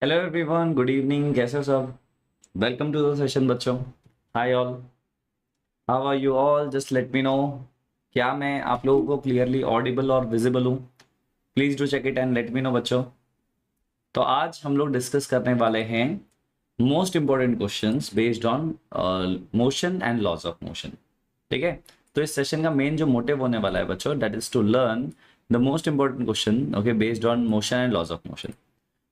Hello everyone, good evening. कैसे हो सब? वेलकम टू द सेशन बच्चों। Hi all, how are you all? Just let me know. क्या मैं आप लोगों को क्लियरली ऑडिबल और विजिबल हूँ? Please do check it and let me know बच्चों। तो आज हम लोग डिस्कस करने वाले हैं most important questions based on motion and laws of motion. ठीक है, तो इस सेशन का मेन जो मोटिव होने वाला है बच्चों, that is to learn the most important question, okay, based on motion and laws of motion.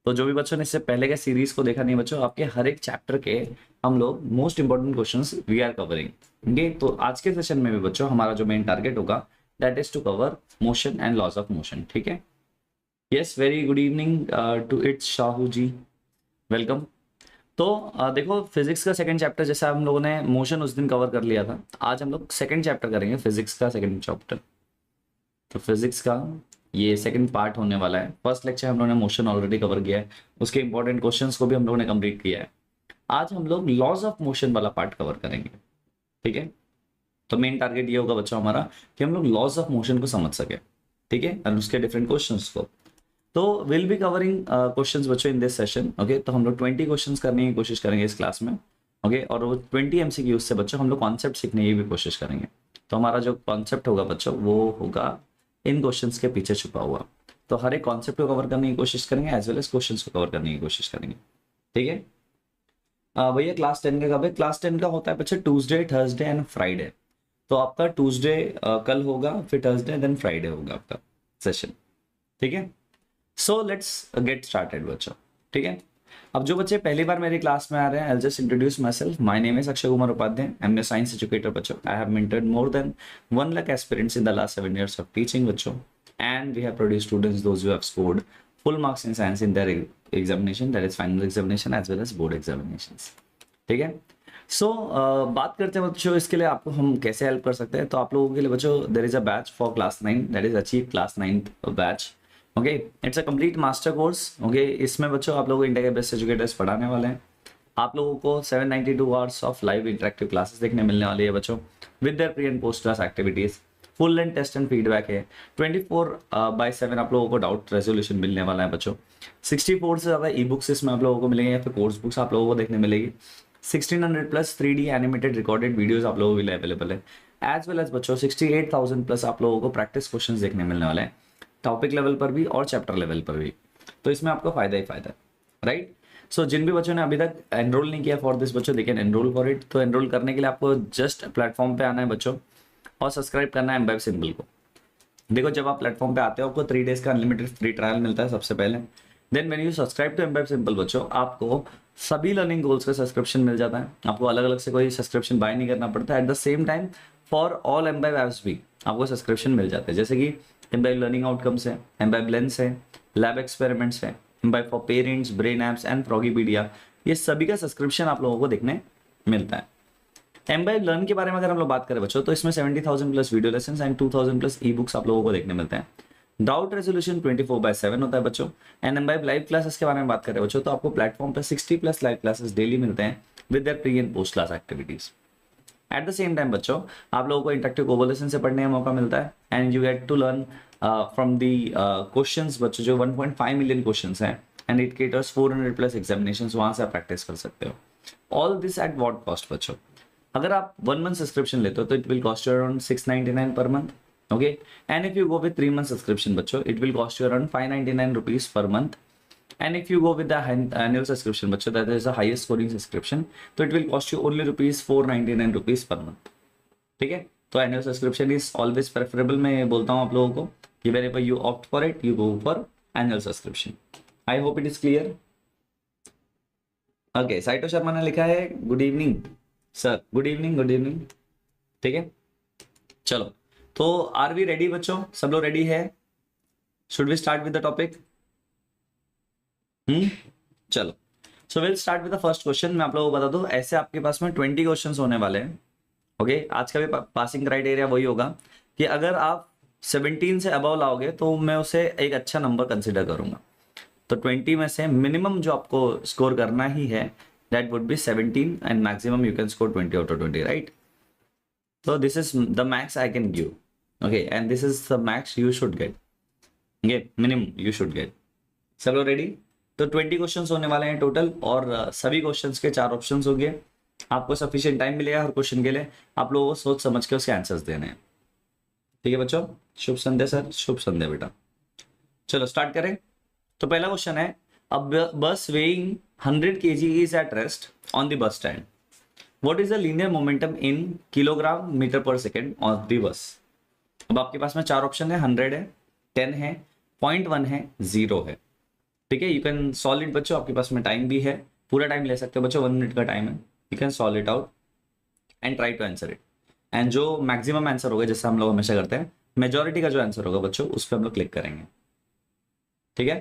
तो जो भी बच्चों ने इससे पहले के सीरीज को देखा नहीं बच्चों, आपके हर एक चैप्टर के हम लोग most important questions we are covering. Okay, तो आज के सेशन में भी बच्चों हमारा जो मेन टारगेट होगा that is to cover motion and laws of motion. ठीक है, yes, very good evening to it's Shahu ji, welcome. तो देखो, फिजिक्स का सेकंड चैप्टर जैसा हम लोगों ने मोशन उस दिन कवर कर लिया था, आज हम लोग सेकंड चैप्टर करेंगे, फिजिक्स का सेकंड चैप्टर। तो फिजिक्स का ये सेकंड पार्ट होने वाला है। फर्स्ट लेक्चर हम लोगों ने मोशन ऑलरेडी कवर किया है, उसके इंपॉर्टेंट क्वेश्चंस को भी हम लोगों ने कंप्लीट किया है। आज हम लोग लॉज ऑफ मोशन वाला पार्ट कवर करेंगे। ठीक है, तो मेन टारगेट ये होगा बच्चों हमारा कि हम लोग लॉज ऑफ मोशन को समझ सके। ठीक है, और उसके डिफरेंट क्वेश्चंस को। तो विल बी कवरिंग क्वेश्चंस बच्चों इन दिस सेशन। ओके, तो हम लोग 20 क्वेश्चंस करने की कोशिश करेंगे इस क्लास में। ओके, और वो 20 एमसीक्यू से बच्चों हम लोग कॉन्सेप्ट सीखने की भी कोशिश करेंगे। तो हमारा जो कॉन्सेप्ट होगा बच्चों वो होगा इन क्वेश्चंस के पीछे छुपा हुआ। तो हर एक कॉन्सेप्ट को कवर करने की कोशिश करेंगे एज वेल एज क्वेश्चंस को कवर करने की कोशिश करेंगे। ठीक है, भैया क्लास 10 का कब है? क्लास 10 का होता है बच्चे ट्यूसडे, थर्सडे एंड फ्राइडे। तो आपका ट्यूसडे कल होगा, फिर थर्सडे देन फ्राइडे होगा आपका सेशन। ठीक है, सो लेट्स गेट स्टार्टेड बच्चों। ठीक है, अब जो बच्चे पहली बार मेरी क्लास में आ रहे हैं, I just introduce myself. My name is Akshay Kumar Upadhyay, I am a science educator बच्चों। I have mentored more than 1 lakh aspirants in the last 7 years of teaching बच्चों, and we have produced students those who have scored full marks in science in their examination, that is final examination as well as board examinations। ठीक है, सो बात करते हैं बच्चों इसके लिए आपको हम कैसे हेल्प कर सकते हैं। तो आप लोगों के लिए बच्चों there is a batch for class 9, that is achieve class 9th batch. Okay, it's a complete master course. Okay, इसमें बच्चों आप लोगों को इंडिया के बेस्ट एजुकेटर्स पढ़ाने वाले हैं। आप लोगों को 792 hours of live interactive classes देखने मिलने वाली है बच्चों, with there pre and post class activities. Full length test and feedback है। 24/7 आप लोगों को डाउट रेजोल्यूशन मिलने वाला है बच्चों। 64 से ज़्यादा ई बुक्स इसमें आप लोगों को मिलेंगे, या फिर कोर्स बुक्स आप लोगों को देखने मिलेगी। 1600 plus 3D animated recorded videos आप लोगों के लिए अवेलेबल है। एज वेल एज बच्चों 68,000 प्लस आप लोगों को प्रैक्टिस क्वेश्चंस देखने मिलने वाले हैं, टॉपिक लेवल पर भी और चैप्टर लेवल पर भी। तो इसमें आपको फायदा ही फायदा है, राइट। सो जिन भी बच्चों ने अभी तक एनरोल नहीं किया फॉर दिस बच्चों, they can enrol for it. तो एनरोल करने के लिए आपको जस्ट प्लेटफॉर्म पे आना है बच्चों, और सब्सक्राइब करना है एम्बाइब सिंबल को। देखो, जब आप प्लेटफॉर्म पे आते हो आपको 3 days का अनलिमिटेड फ्री ट्रायल मिलता है सबसे पहले। Then when you subscribe to Embibe symbol बच्चों, आपको सभी लर्निंग गोल्स का सब्सक्रिप्शन मिल जाता है। आपको अलग अलग से कोई सब्सक्रिप्शन बाय नहीं करना पड़ता। At the same time for all Embibe apps भी आपको सब्सक्रिप्शन मिल जाते हैं, जैसे कि एम्बाइब लर्निंग आउटकम्स है, एम्बाइब लेंस है, लैब एक्सपेरिमेंट्स है, Embibe for parents, brain apps and Froggipedia. ये सभी का सब्सक्रिप्शन आप लोगों को देखने मिलता है। एम्बाइब लर्न के बारे में अगर हम लोग बात करें बच्चों, तो इसमें 70,000 plus video lesson and 2,000 plus e books आप लोगों को देखने मिलते हैं। डाउट रेजोल्यूशन 24/7 होता है बच्चों। एंड एम्बाइब लाइव क्लासेस के बारे में बात करें बच्चों, तो आपको प्लेटफॉर्म पे 60 प्लस लाइव क्लासेस डेली मिलते हैं, with there pre and post class activities. Eight the same time बच्चों आप लोगों को इंटरेक्टिव कोबोलेशन से पढ़ने का मौका मिलता है, and you get to learn from the questions बच्चों, जो 1.5 मिलियन क्वेश्चंस हैं, and it caters 400 plus examinations, वहां से आप प्रैक्टिस कर सकते हो। All this at what cost बच्चों? अगर आप 1 month सब्सक्रिप्शन लेते हो तो it will cost you around 699 पर month. Okay, and if you go with 3 month subscription बच्चों, it will cost you around 599 rupees पर month. And if you go with the annual subscription बच्चों, that is the highest scoring subscription, तो it will cost you only rupees 499 rupees पर month. ठीक है, तो annual subscription is always preferable. मैं बोलता हूँ आप लोगों को कि wherever you opt for it, you go for annual subscription. I hope it is clear. Okay, cyto Sharma ने लिखा है good evening sir, good evening, good evening. ठीक है, चलो, तो आर वी रेडी बच्चों? सब लोग रेडी है? Should we start with the topic? चलो, so will start with the first question. मैं आप लोगों को बता दूं, ऐसे आपके पास में 20 क्वेश्चंस होने वाले हैं। ओके, आज का भी पासिंग क्राइटेरिया वही होगा कि अगर आप 17 से अबव लाओगे तो मैं उसे एक अच्छा नंबर कंसिडर करूंगा। तो 20 में से मिनिमम जो आपको स्कोर करना ही है, that would B 17, and maximum you can score 20 out of 20, right. So this is the max I can give. Okay, and this is the max you should get. Okay, minimum you should get. सब लोग ready? तो 20 questions होने वाले हैं total, और सभी questions के 4 options होंगे। आपको सफिशिएंट टाइम मिलेगा हर क्वेश्चन के लिए, आप लोगों को सोच समझ के उसके आंसर्स देने हैं। ठीक है बच्चों, शुभ संध्या सर, शुभ संध्या बेटा। चलो स्टार्ट करें। तो पहला क्वेश्चन है, अब bus weighing 100 kg is at rest on the bus stand, what is the linear momentum in kilogram metre per second of the bus. अब आपके पास में 4 ऑप्शन है, 100 है, 10 है, 0.1 है, 0 है। ठीक है, यू कैन सॉल्व इट बच्चों, आपके पास में टाइम भी है, पूरा टाइम ले सकते हो बच्चों, 1 मिनट का टाइम है। You can solve it out and try to answer it, and जो मैक्सिमम आंसर होगा, जैसे हम लोग हमेशा करते हैं, मेजोरिटी का जो आंसर होगा बच्चों उस पर हम लोग क्लिक करेंगे। ठीक है,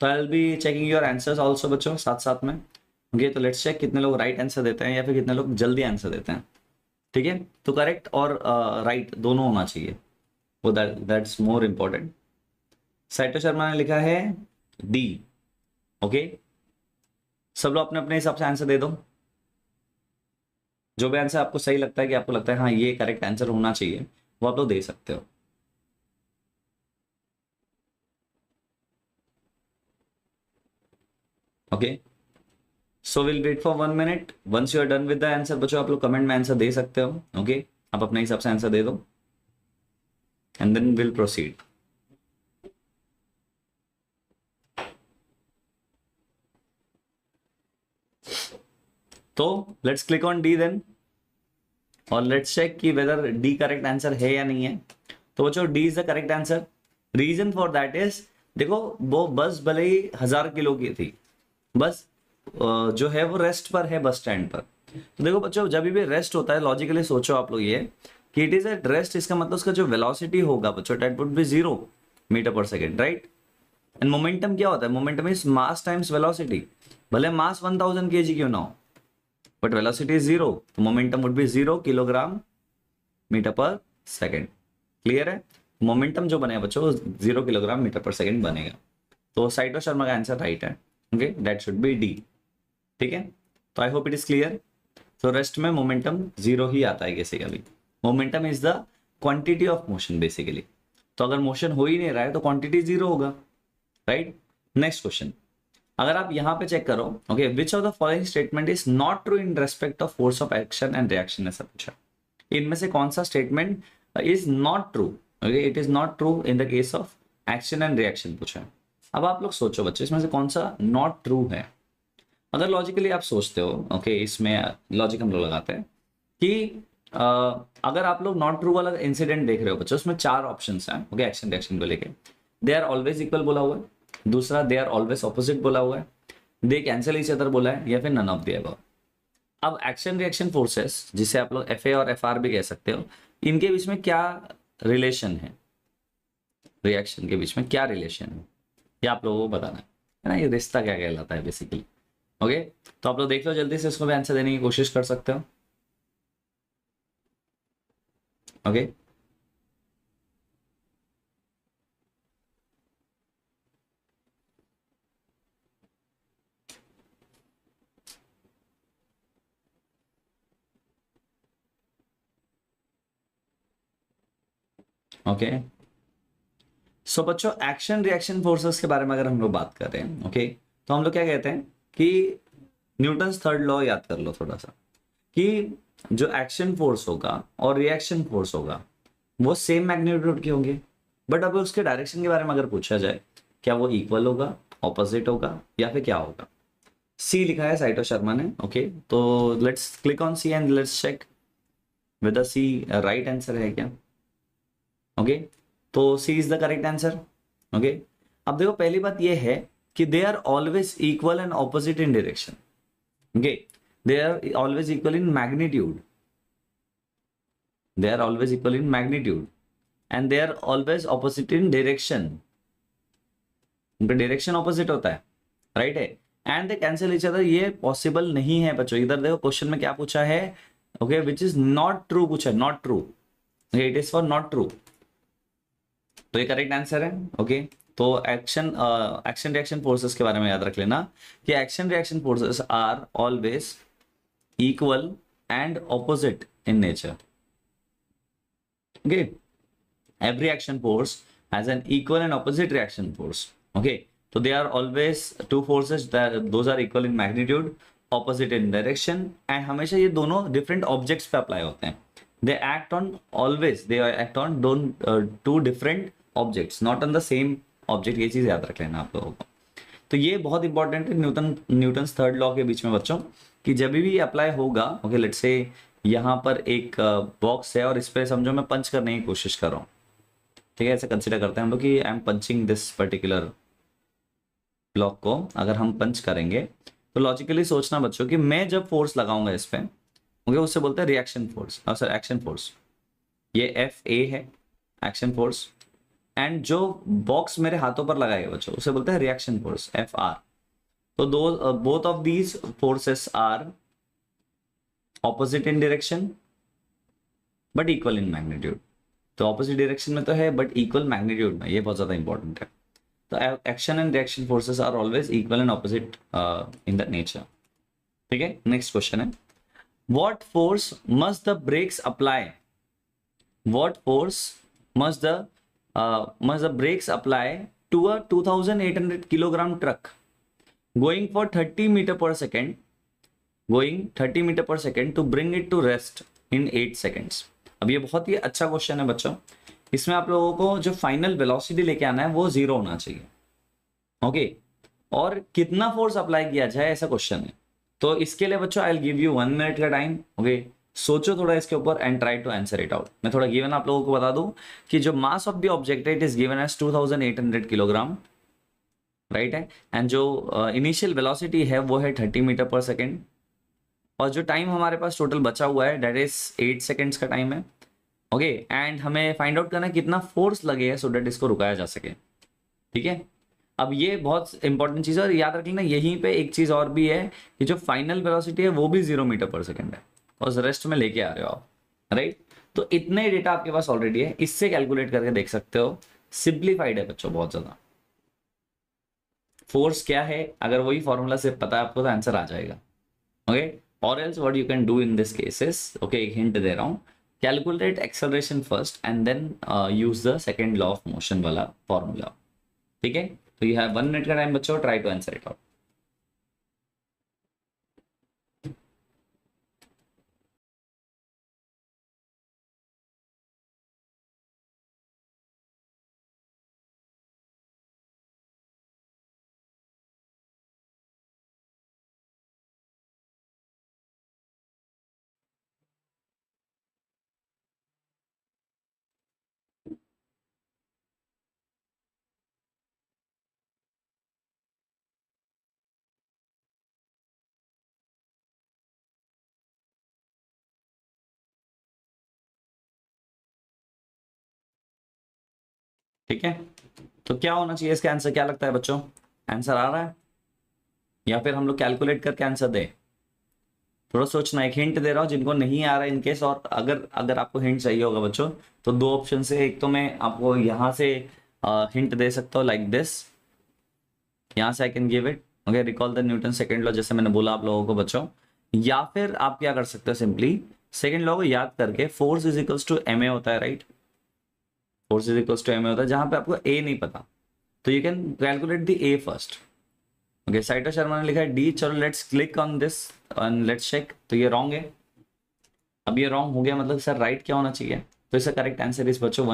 तो I will be checking your answers also बच्चों साथ साथ में। ओके, तो लेट्स चेक कितने लोग राइट आंसर देते हैं या फिर कितने लोग जल्दी आंसर देते हैं। ठीक है, तो करेक्ट और राइट दोनों होना चाहिए, वो that's more important. Saito Sharma ने लिखा है डी। ओके, सब लोग अपने अपने हिसाब से आंसर दे दो, जो भी आंसर आपको सही लगता है कि आपको लगता है हाँ ये करेक्ट आंसर होना चाहिए, वो आप लोग दे सकते हो। Okay, so will wait for 1 minute, once you are done with the answer बच्चों आप लोग कमेंट में आंसर दे सकते हो। ओके, आप अपने हिसाब से आंसर दे दो एंड देन विल प्रोसीड। तो let's click on D then, और लेट्स चेक कि वेदर डी करेक्ट आंसर है या नहीं है। तो बच्चों D is the correct answer. Reason for that is, देखो वो बस भले ही 1000 किलो की थी, बस जो है वो रेस्ट पर है बस स्टैंड पर। तो देखो बच्चों जब भी रेस्ट होता है, लॉजिकली सोचो आप लोग ये कि इट इज एट रेस्ट, इसका मतलब उसका जो वेलोसिटी होगा बच्चों that would be 0 metre per second, right. And momentum क्या होता है, momentum is mass times velocity. भले मास 1000 kg क्यों ना हो, बट वेलोसिटी इज 0, तो momentum would be 0 kilogram metre per second. Clear है, मोमेंटम जो बनेगा बच्चों 0 किलोग्राम मीटर पर सेकेंड बनेगा। तो साइटो शर्मा का आंसर राइट है। Okay, that should be D. ठीक है, तो आई होप इट इज क्लियर। तो रेस्ट में मोमेंटम 0 ही आता है basically. Momentum is the quantity of motion basically. तो अगर मोशन हो ही नहीं रहा है तो क्वांटिटी 0 होगा, राइट। नेक्स्ट क्वेश्चन, अगर आप यहां पे चेक करो, okay, which of the following statement is not true in respect of force of action and reaction, ऐसा पूछा। इनमें से कौन सा statement is not true, okay, it is not true in the case of action and reaction पूछा। अब आप लोग सोचो बच्चे, इसमें से कौन सा नॉट ट्रू है। अगर लॉजिकली आप सोचते हो, ओके, इसमें लॉजिक हम लोग लगाते हैं कि अगर आप लोग नॉट ट्रू वाला इंसिडेंट देख रहे हो बच्चों, उसमें 4 ऑप्शंस हैं, ओके, एक्शन रिएक्शन को लेके। दे आर ऑलवेज इक्वल बोला हुआ है, दूसरा दे आर ऑलवेज ऑपोजिट बोला हुआ है, दे कैंसिल ईच अदर बोला है, या फिर नन ऑफ द अबव। अब एक्शन रिएक्शन फोर्सेस, जिसे आप लोग एफ ए और एफ आर भी कह सकते हो, इनके बीच में क्या रिलेशन है, रिएक्शन के बीच में क्या रिलेशन है, ये आप लोगों को बताना है ना, ये रिश्ता क्या कहलाता है बेसिकली। ओके, तो आप लोग देख लो जल्दी से, इसको भी आंसर देने की कोशिश कर सकते हो। ओके, ओके, सो बच्चों एक्शन रिएक्शन फोर्सेस के बारे में अगर हम लोग बात कर रहे हैं, ओके, तो हम लोग क्या कहते हैं कि न्यूटन्स थर्ड लॉ याद कर लो थोड़ा सा, कि जो एक्शन फोर्स होगा और रिएक्शन फोर्स होगा वो सेम मैग्नीट्यूड के होंगे, बट अब उसके डायरेक्शन के बारे में अगर पूछा जाए, क्या वो इक्वल होगा, ऑपोजिट होगा, या फिर क्या होगा। सी लिखा है साइटो शर्मा ने। ओके, तो let's click on C and let's check whether C right answer है क्या। ओके, तो C is the correct answer. Okay, अब देखो पहली बात ये है कि they are always equal and opposite in direction. Okay, they are always equal in magnitude, they are always equal in magnitude and they are always opposite in direction, उनका direction opposite होता है, राइट है, and they cancel each other. ये possible नहीं है बच्चों। इधर देखो क्वेश्चन में क्या पूछा है, okay, which is not true पूछा है, not true, it is for not true, तो ये करेक्ट आंसर है। ओके, तो एक्शन रिएक्शन फोर्सेस के बारे में याद रख लेना कि action reaction forces are always equal and opposite in nature. Okay, every action force has an equal and opposite reaction force. Okay, तो they are always two forces, those are equal in magnitude, opposite in direction, and हमेशा ये दोनों different objects पे apply होते हैं. They act on always, they act on two different objects, not on the same object. ये चीज याद रख लेना आप लोगों को. तो ये बहुत इंपॉर्टेंट है न्यूटन्स थर्ड लॉ के बीच में बच्चों, कि जब भी अप्लाई होगा, ओके लेट्स से यहाँ पर एक बॉक्स है और इस पर समझो मैं पंच करने की कोशिश कर रहा हूँ. ठीक है, ऐसे कंसिडर करते हैं हम लोग कि I am punching this particular block को. अगर हम पंच करेंगे तो लॉजिकली सोचना बच्चों कि मैं जब फोर्स लगाऊंगा इस पे, ओके उससे बोलते हैं reaction force, sir action force. ये एफ ए है एक्शन फोर्स, एंड जो बॉक्स मेरे हाथों पर लगाएगा बच्चों उसे बोलते हैं रिएक्शन फोर्स, एफ आर. तो दो both of these forces are opposite in direction but equal in magnitude. तो ऑपोजिट डायरेक्शन में तो है बट इक्वल मैग्नीट्यूड में, ये बहुत ज्यादा इंपॉर्टेंट है. तो action and reaction forces are always equal and opposite in the nature. ठीक है, नेक्स्ट क्वेश्चन है, what force must the brakes apply, what force must the brakes apply to a 2800 kilogram truck going for 30 meter per second, going 30 meter per second to bring it to rest in 8 seconds. अब ये बहुत ही अच्छा question है बच्चों. इसमें आप लोगों को जो फाइनल वेलोसिटी लेके आना है वो 0 होना चाहिए. ओके, और कितना फोर्स अप्लाई किया जाए ऐसा क्वेश्चन है. तो इसके लिए बच्चों I will give you 1 minute का टाइम. ओके, सोचो थोड़ा इसके ऊपर and try to answer it out. मैं थोड़ा गिवन आप लोगों को बता दूं कि जो mass of the object it is given as 2800 kilogram, right है, एंड जो इनिशियल वेलोसिटी है वो है 30 मीटर पर सेकेंड, और जो टाइम हमारे पास टोटल बचा हुआ है डेट इज 8 सेकेंड्स का टाइम है. ओके, एंड हमें फाइंड आउट करना है कितना फोर्स लगेगा सो डेट इसको रुकाया जा सके. ठीक है, अब ये बहुत इंपॉर्टेंट चीज़ है, और याद रख लेना यहीं पे एक चीज़ और भी है कि जो फाइनल वेलोसिटी है वो भी 0 मीटर पर सेकेंड है, और रेस्ट में लेके आ रहे हो आप, राइट. तो इतने डेटा आपके पास ऑलरेडी है, इससे कैलकुलेट करके देख सकते हो. सिंप्लीफाइड है बच्चों बहुत ज़्यादा. फोर्स क्या है अगर वही फॉर्मूला से पता है आपको तो आंसर आ जाएगा. ओके, और else what you can do in this cases, okay एक हिंट दे रहा हूँ, calculate acceleration first and then use the second law of motion वाला फॉर्मूला. ठीक है, तो यू हैव 1 मिनट का टाइम बच्चों, try to answer it out. ठीक है, तो क्या होना चाहिए इसका आंसर, क्या लगता है बच्चों, आंसर आ रहा है या फिर हम लोग कैलकुलेट करके आंसर दें? थोड़ा सोचना, एक हिंट दे रहा हूँ जिनको नहीं आ रहा है इनकेस, और अगर अगर आपको हिंट चाहिए होगा बच्चों तो दो ऑप्शन से, एक तो मैं आपको यहाँ से हिंट दे सकता हूँ लाइक दिस, यहाँ से I can give it. Okay, recall the Newton second law, जैसे मैंने बोला आप लोगों को बच्चों. या फिर आप क्या कर सकते हो, सिंपली सेकंड लॉ को याद करके, force is equals to M A होता है, right. Force is equals to M A होता है, जहां पे आपको ए नहीं पता तो you can calculate the A first. Okay, cyto Sharma ने लिखा है डी. चलो let's click on this and let's check. तो ये रॉन्ग है. अब ये रॉन्ग हो गया, मतलब सर राइट क्या होना चाहिए? तो इसका करेक्ट आंसर इस बच्चों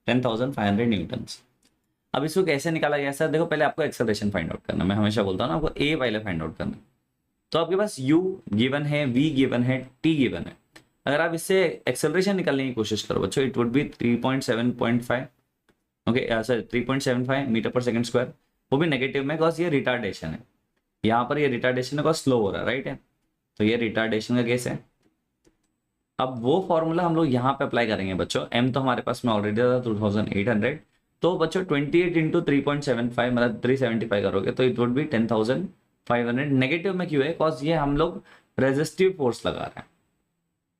10,500 न्यूटन्स. अब इसको कैसे निकाला गया सर? देखो, पहले आपको एक्सेलरेशन फाइंड आउट करना. मैं हमेशा बोलता हूँ ना आपको ए पहले फाइंड आउट करना. तो आपके पास u गिवन है, v गिवन है, t गिवन है. अगर आप इससे एक्सेलरेशन निकालने की कोशिश करो बच्चों, it would be 3.7.5. Okay sir 3.75 metre per second square. वो भी नेगेटिव में, बिकॉज ये रिटार्डेशन है. यहाँ पर ये रिटार्डेशन है, बिकॉज स्लो हो रहा है, राइट है. तो ये रिटार्डेशन का केस है. अब वो फॉर्मूला हम लोग यहाँ पे अप्लाई करेंगे बच्चों. m तो हमारे पास में ऑलरेडी था 2800. तो बच्चों 28 इंटू 3.75 मतलब 375 करोगे तो इट वुड बी 10,500. नेगेटिव में क्यों है? बिकॉज ये हम लोग रेजिस्टिव फोर्स लगा रहे हैं.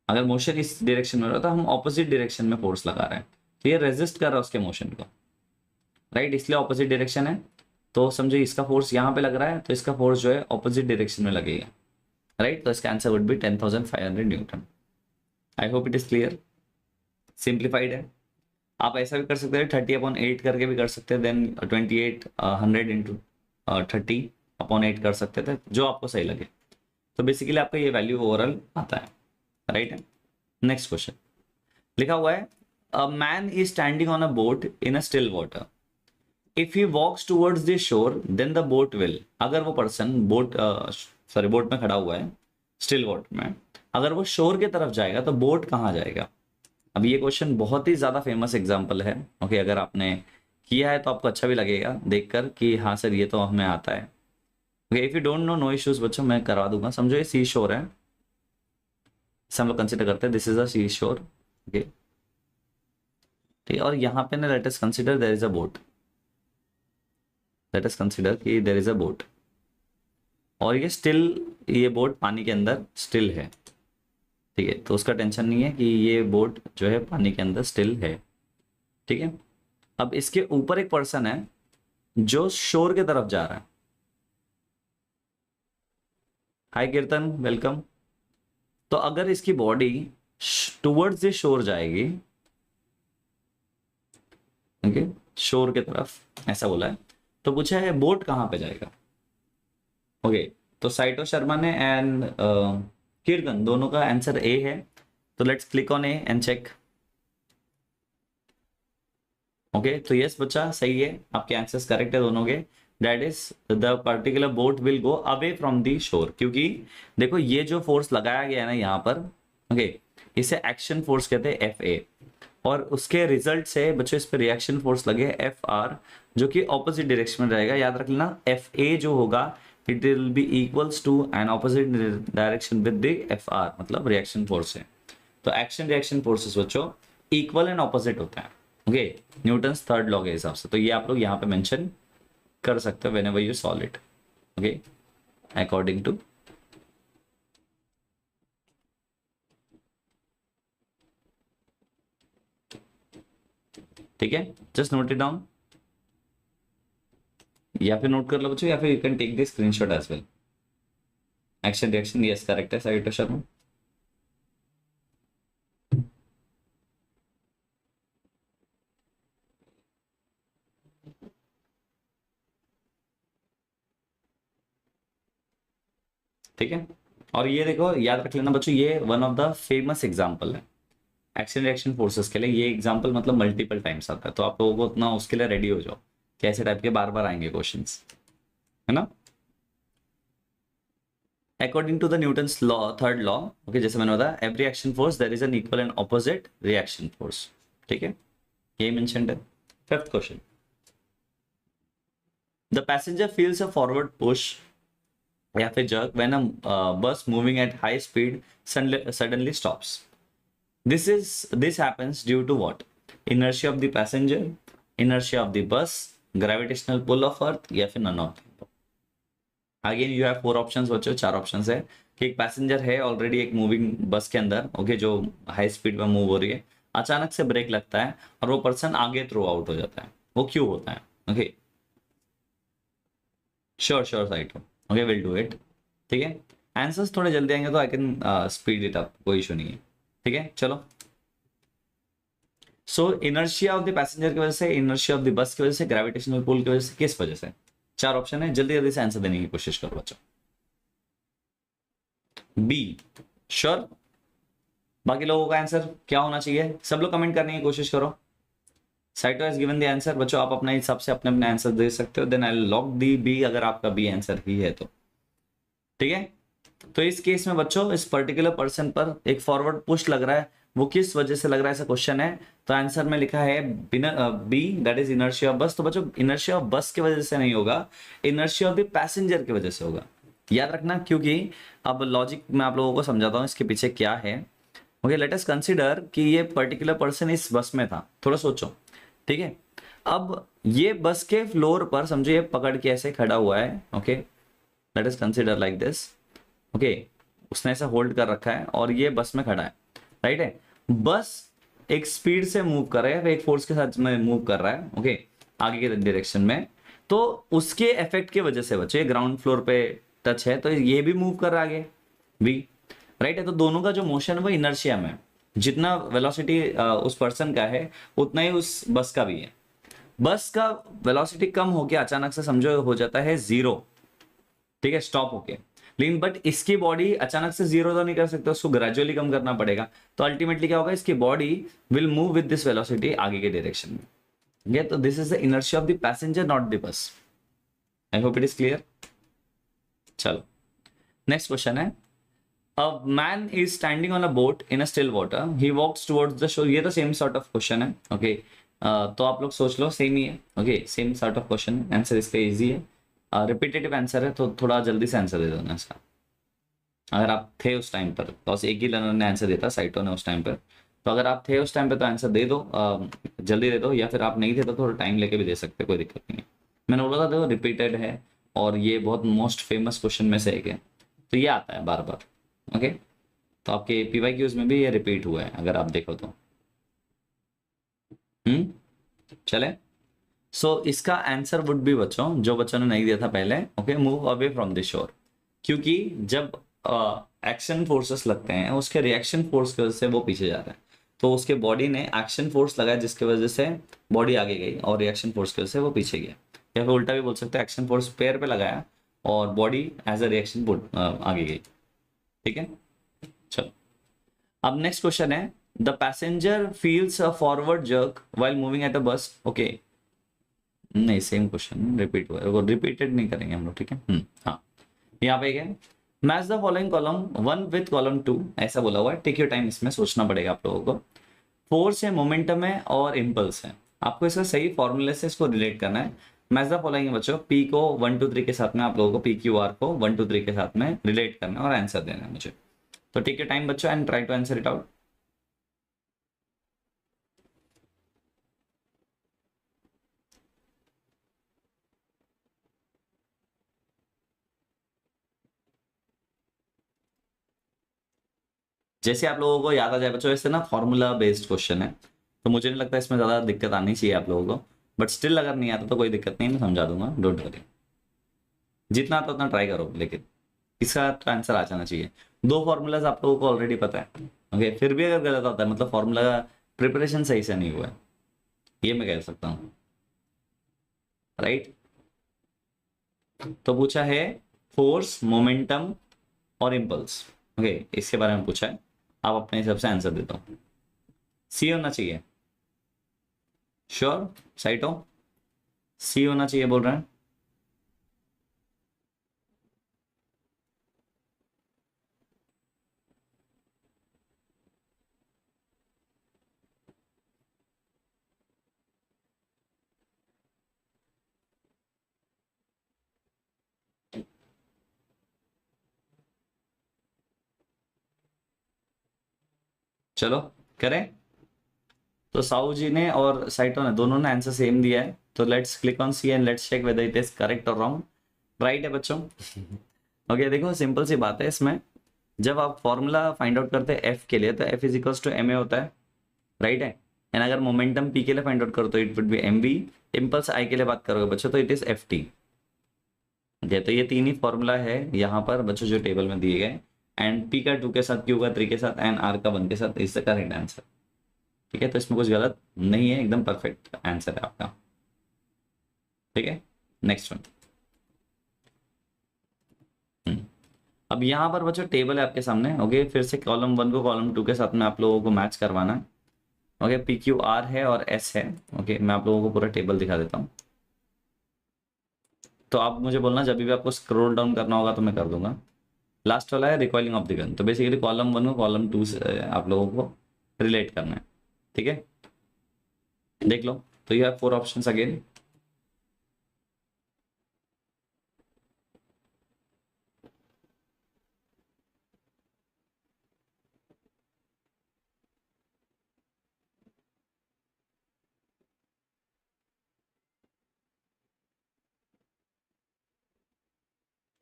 अगर मोशन इस डायरेक्शन में हो रहा है तो हम ऑपोजिट डायरेक्शन में फोर्स लगा रहे हैं, तो ये रेजिस्ट कर रहा है उसके मोशन को, राइट. इसलिए ऑपोजिट डायरेक्शन है. तो समझो इसका फोर्स यहाँ पे लग रहा है, तो इसका फोर्स जो है ऑपोजिट डायरेक्शन में लगेगा, राइट. तो इसका answer would be 10,500 Newton. I hope it is clear, simplified है. आप ऐसा भी कर सकते हैं 30/8 करके भी कर सकते हैं, देन 28 100 इंटू 30/8 कर सकते थे, जो आपको सही लगे। तो बेसिकली आपका ये वैल्यू ओवरऑल आता है, राइट है। नेक्स्ट क्वेश्चन लिखा हुआ है, a man is standing on a boat in a still water, if he walks towards the shore then the boat will. अगर वो पर्सन बोट में खड़ा हुआ है स्टिल वाटर में, अगर वो शोर की तरफ जाएगा तो बोट कहाँ जाएगा। अब ये क्वेश्चन बहुत ही ज्यादा फेमस एग्जांपल है, ओके। अगर आपने किया है तो आपको अच्छा भी लगेगा देखकर कि हाँ सर ये तो हमें आता है। Okay, if you don't know, no issues बच्चों, मैं करवा दूंगा। समझो ये सी शोर है, इसे हम लोग कंसिडर करते हैं, दिस इज अ सी शोर, ओके ठीक है। और यहाँ पे ना let us consider there is a boat, let us consider कि देयर इज अ बोट, और ये स्टिल, ये बोट पानी के अंदर स्टिल है, ठीक है। तो उसका टेंशन नहीं है कि ये बोट जो है पानी के अंदर स्टिल है, ठीक है। अब इसके ऊपर एक पर्सन है जो शोर की तरफ जा रहा है। हाय कीर्तन, वेलकम। तो अगर इसकी बॉडी टुवर्ड्स द शोर जाएगी, ओके, शोर की तरफ ऐसा बोला है, तो पूछा है बोट कहाँ पे जाएगा। ओके, तो साइटो शर्मा ने एंड कीर्तन दोनों का आंसर ए है, तो let's click on A and check. Okay, तो यस बच्चा सही है, आपके आंसर्स करेक्ट है दोनों के। That is the particular boat will go away from the shore, क्योंकि देखो ये जो फोर्स लगाया गया है ना यहाँ पर, ओके, इसे एक्शन फोर्स कहते हैं एफ ए, और उसके रिजल्ट से बच्चों इस पर रिएक्शन फोर्स लगे एफ आर, जो कि ऑपोजिट डायरेक्शन में रहेगा। याद रख लेना, एफ ए जो होगा it will be equals to an opposite direction with the F R, मतलब रिएक्शन फोर्स है। तो एक्शन रिएक्शन फोर्सेस बच्चों इक्वल एंड ऑपोजिट होता है, ओके, न्यूटन्स थर्ड लॉ के हिसाब से। तो ये आप लोग यहाँ पे मेंशन कर सकते हो whenever you solve it, okay, according to. ठीक है, जस्ट नोट इट डाउन, या फिर नोट कर लो बच्चों, या फिर you can take the screenshot as well. Action reaction, yes correct है साइटो शर्मा। ठीक है, और ये देखो याद रख लेना बच्चों, ये one of the famous example है एक्शन रिएक्शन फोर्सेस के लिए। ये एग्जाम्पल मतलब मल्टीपल टाइम्स आता है, तो आप लोगों को उतना उसके लिए रेडी हो जाओ कि ऐसे टाइप के बार बार आएंगे क्वेश्चंस, है ना। According to the Newton's law, third law, okay, जैसे मैंने बताया every action force there is an equal and opposite reaction force, ठीक है, यही मेंशन्ड है। Fifth question, the passenger feels a forward push या फिर jerk when a bus moving at high speed suddenly stops. This happens due to what? Inertia of the passenger, inertia of the bus, gravitational pull of earth, या फिर none of them. Again you have 4 options बच्चों, 4 options है कि एक passenger है already एक moving बस के अंदर, ओके, जो हाई स्पीड में मूव हो रही है, अचानक से ब्रेक लगता है और वो पर्सन आगे थ्रो आउट हो जाता है। वो क्यों होता है? Okay, sure sure site, okay, will do it, ठीक है। आंसर्स थोड़े जल्दी आएंगे तो I can speed it up, कोई इशू नहीं है, ठीक है। चलो, सो इनर्शिया ऑफ द पैसेंजर की वजह से, इनर्शिया ऑफ द बस की वजह से, ग्रेविटेशनल पुल की वजह से, किस वजह से? 4 ऑप्शन है, जल्दी जल्दी से आंसर देने की कोशिश करो बच्चों। बी श्योर, बाकी लोगों का आंसर क्या होना चाहिए? सब लोग कमेंट करने की कोशिश करो। Saito has given the answer बच्चों, आप अपने हिसाब से अपने अपने आंसर दे सकते हो। Then I lock the B, अगर आपका बी आंसर ही है तो, ठीक है। तो इस केस में बच्चों इस पर्टिकुलर पर्सन पर एक फॉरवर्ड पुश लग रहा है, वो किस वजह से लग रहा है ऐसा क्वेश्चन है। तो आंसर में लिखा है B, that is inertia of bus. तो बच्चों इनर्शिया ऑफ बस की वजह से नहीं होगा, इनर्शिया ऑफ द पैसेंजर की वजह से होगा, याद रखना। क्योंकि अब लॉजिक मैं आप लोगों को समझाता हूँ इसके पीछे क्या है। ओके, लेट अस कंसीडर कि ये पर्टिकुलर पर्सन इस बस में था, थोड़ा सोचो, ठीक है। अब ये बस के फ्लोर पर समझो ये पकड़ के ऐसे खड़ा हुआ है, okay, let us consider like this, okay, उसने ऐसा होल्ड कर रखा है और ये बस में खड़ा है, राइट है। बस एक स्पीड से मूव कर रहा है, एक फोर्स के साथ में मूव कर रहा है, ओके, आगे के डायरेक्शन में। तो उसके इफेक्ट की वजह से बच्चे ग्राउंड फ्लोर पे टच है, तो ये भी मूव कर रहा है आगे भी, राइट है। तो दोनों का जो मोशन है वो इनर्शिया में, जितना वेलोसिटी उस पर्सन का है उतना ही उस बस का भी है। बस का वेलोसिटी कम होके अचानक से समझो हो जाता है जीरो, ठीक है, स्टॉप होके। लेकिन बट इसकी बॉडी अचानक से जीरो तो नहीं कर सकता, उसको ग्रेजुअली कम करना पड़ेगा। तो अल्टीमेटली क्या होगा, इसकी body will move with this velocity आगे के डायरेक्शन में। ये तो this is the inertia of the passenger, not the bus. I hope it is clear. चलो नेक्स्ट क्वेश्चन है, a man is standing on a boat in a still water, he walks towards the shore. ये तो same sort of question है, okay. तो आप लोग सोच लो सेम ही है, okay, same sort of question है। आंसर इसका इजी है, रिपीटेटिव आंसर है, तो थोड़ा जल्दी से आंसर दे दो ना इसका। अगर आप थे उस टाइम पर, बस एक ही लर्नर ने आंसर दिया था, साइटो ने, उस टाइम पर। तो अगर आप थे उस टाइम पे तो आंसर दे दो, जल्दी दे दो, या फिर आप नहीं थे तो थोड़ा टाइम लेके भी दे सकते, कोई दिक्कत नहीं है। मैंने बोला था देखो रिपीटेड है और ये बहुत मोस्ट फेमस क्वेश्चन में से एक है, तो ये आता है बार बार, ओके। तो आपके पीवाईक्यूज में भी ये रिपीट हुआ है अगर आप देखो तो। चले, सो इसका आंसर वुड भी, बच्चों जो बच्चों ने नहीं दिया था पहले, okay, move away from the shore. क्योंकि जब एक्शन फोर्सेस लगते हैं उसके रिएक्शन फोर्स की वजह से वो पीछे जा रहा है, तो उसके बॉडी ने एक्शन फोर्स लगाया जिसकी वजह से बॉडी आगे गई, और रिएक्शन फोर्स की वजह से वो पीछे गया। या फिर उल्टा भी बोल सकते हैं, एक्शन फोर्स पैर पे लगाया और बॉडी एज अ रिएक्शन आगे गई, ठीक है। चलो अब नेक्स्ट क्वेश्चन है, the passenger feels a forward jerk while moving at a बस, ओके। नहीं, सेम क्वेश्चन रिपीट हुआ है, वो रिपीटेड नहीं करेंगे हम लोग, ठीक है। हाँ, यहाँ पे क्या, match the following column 1 with column 2, ऐसा बोला हुआ है। टेक योर टाइम, इसमें सोचना पड़ेगा आप लोगों को। फोर्स है, मोमेंटम है और इम्पल्स है, आपको इसका सही फॉर्मूले से इसको रिलेट करना है। मैच द फॉलोइंग है बच्चों, पी को 1 2 3 के साथ में, आप लोगों को पी क्यू आर को 1 2 3 के साथ में रिलेट करना है और आंसर देना है मुझे। तो टेक योर टाइम बच्चों and try to answer it out. जैसे आप लोगों को याद आ जाए बच्चों, ऐसे ना फॉर्मूला बेस्ड क्वेश्चन है, तो मुझे नहीं लगता इसमें ज़्यादा दिक्कत आनी चाहिए आप लोगों को। बट स्टिल अगर नहीं आता तो कोई दिक्कत नहीं, मैं समझा दूंगा, डोंट वरी। जितना आता उतना ट्राई करो, लेकिन इसका आंसर आ जाना चाहिए। दो फॉर्मूलाज आप लोगों को ऑलरेडी पता है, ओके। फिर भी अगर गलत होता है मतलब फॉर्मूला का प्रिपरेशन सही से नहीं हुआ है, ये मैं कह सकता हूँ, राइट। तो पूछा है फोर्स, मोमेंटम और इम्पल्स, ओके, इसके बारे में पूछा है। आप अपने हिसाब से आंसर देता हूँ। सी होना चाहिए, श्योर साइटो, सी होना चाहिए बोल रहे हैं। चलो करें, तो साहू जी ने और साइटो ने, दोनों ने आंसर सेम दिया है, तो let's click on C and let's check whether it is correct और रॉन्ग। राइट है बच्चों। ओके, देखो सिंपल सी बात है इसमें, जब आप फॉर्मूला फाइंड आउट करते हैं एफ के लिए तो F is equals to M A होता है, राइट है। एंड अगर मोमेंटम पी के लिए फाइंड आउट करो तो it would be M B, impulse I के लिए बात करोगे बच्चों तो इट इज एफ टी। तो ये तीन ही फॉर्मूला है यहाँ पर बच्चों जो टेबल में दिए गए, एंड पी का 2 के साथ, क्यू का 3 के साथ एंड आर का 1 के साथ, इज द करेक्ट आंसर, ठीक है। तो इसमें कुछ गलत नहीं है, एकदम परफेक्ट आंसर है आपका, ठीक है। Next one. अब यहाँ पर बच्चों टेबल है आपके सामने, ओके। फिर से कॉलम 1 को कॉलम 2 के साथ में आप लोगों को मैच करवाना है, ओके। पी क्यू आर है और एस है, ओके। मैं आप लोगों को पूरा टेबल दिखा देता हूँ, तो आप मुझे बोलना जब भी आपको स्क्रॉल डाउन करना होगा तो मैं कर दूंगा। लास्ट वाला है रिकॉइलिंग ऑफ द गन, तो बेसिकली कॉलम 1 को कॉलम 2 से आप लोगों को रिलेट करना है, ठीक है। देख लो, तो यू हैव 4 ऑप्शंस अगेन।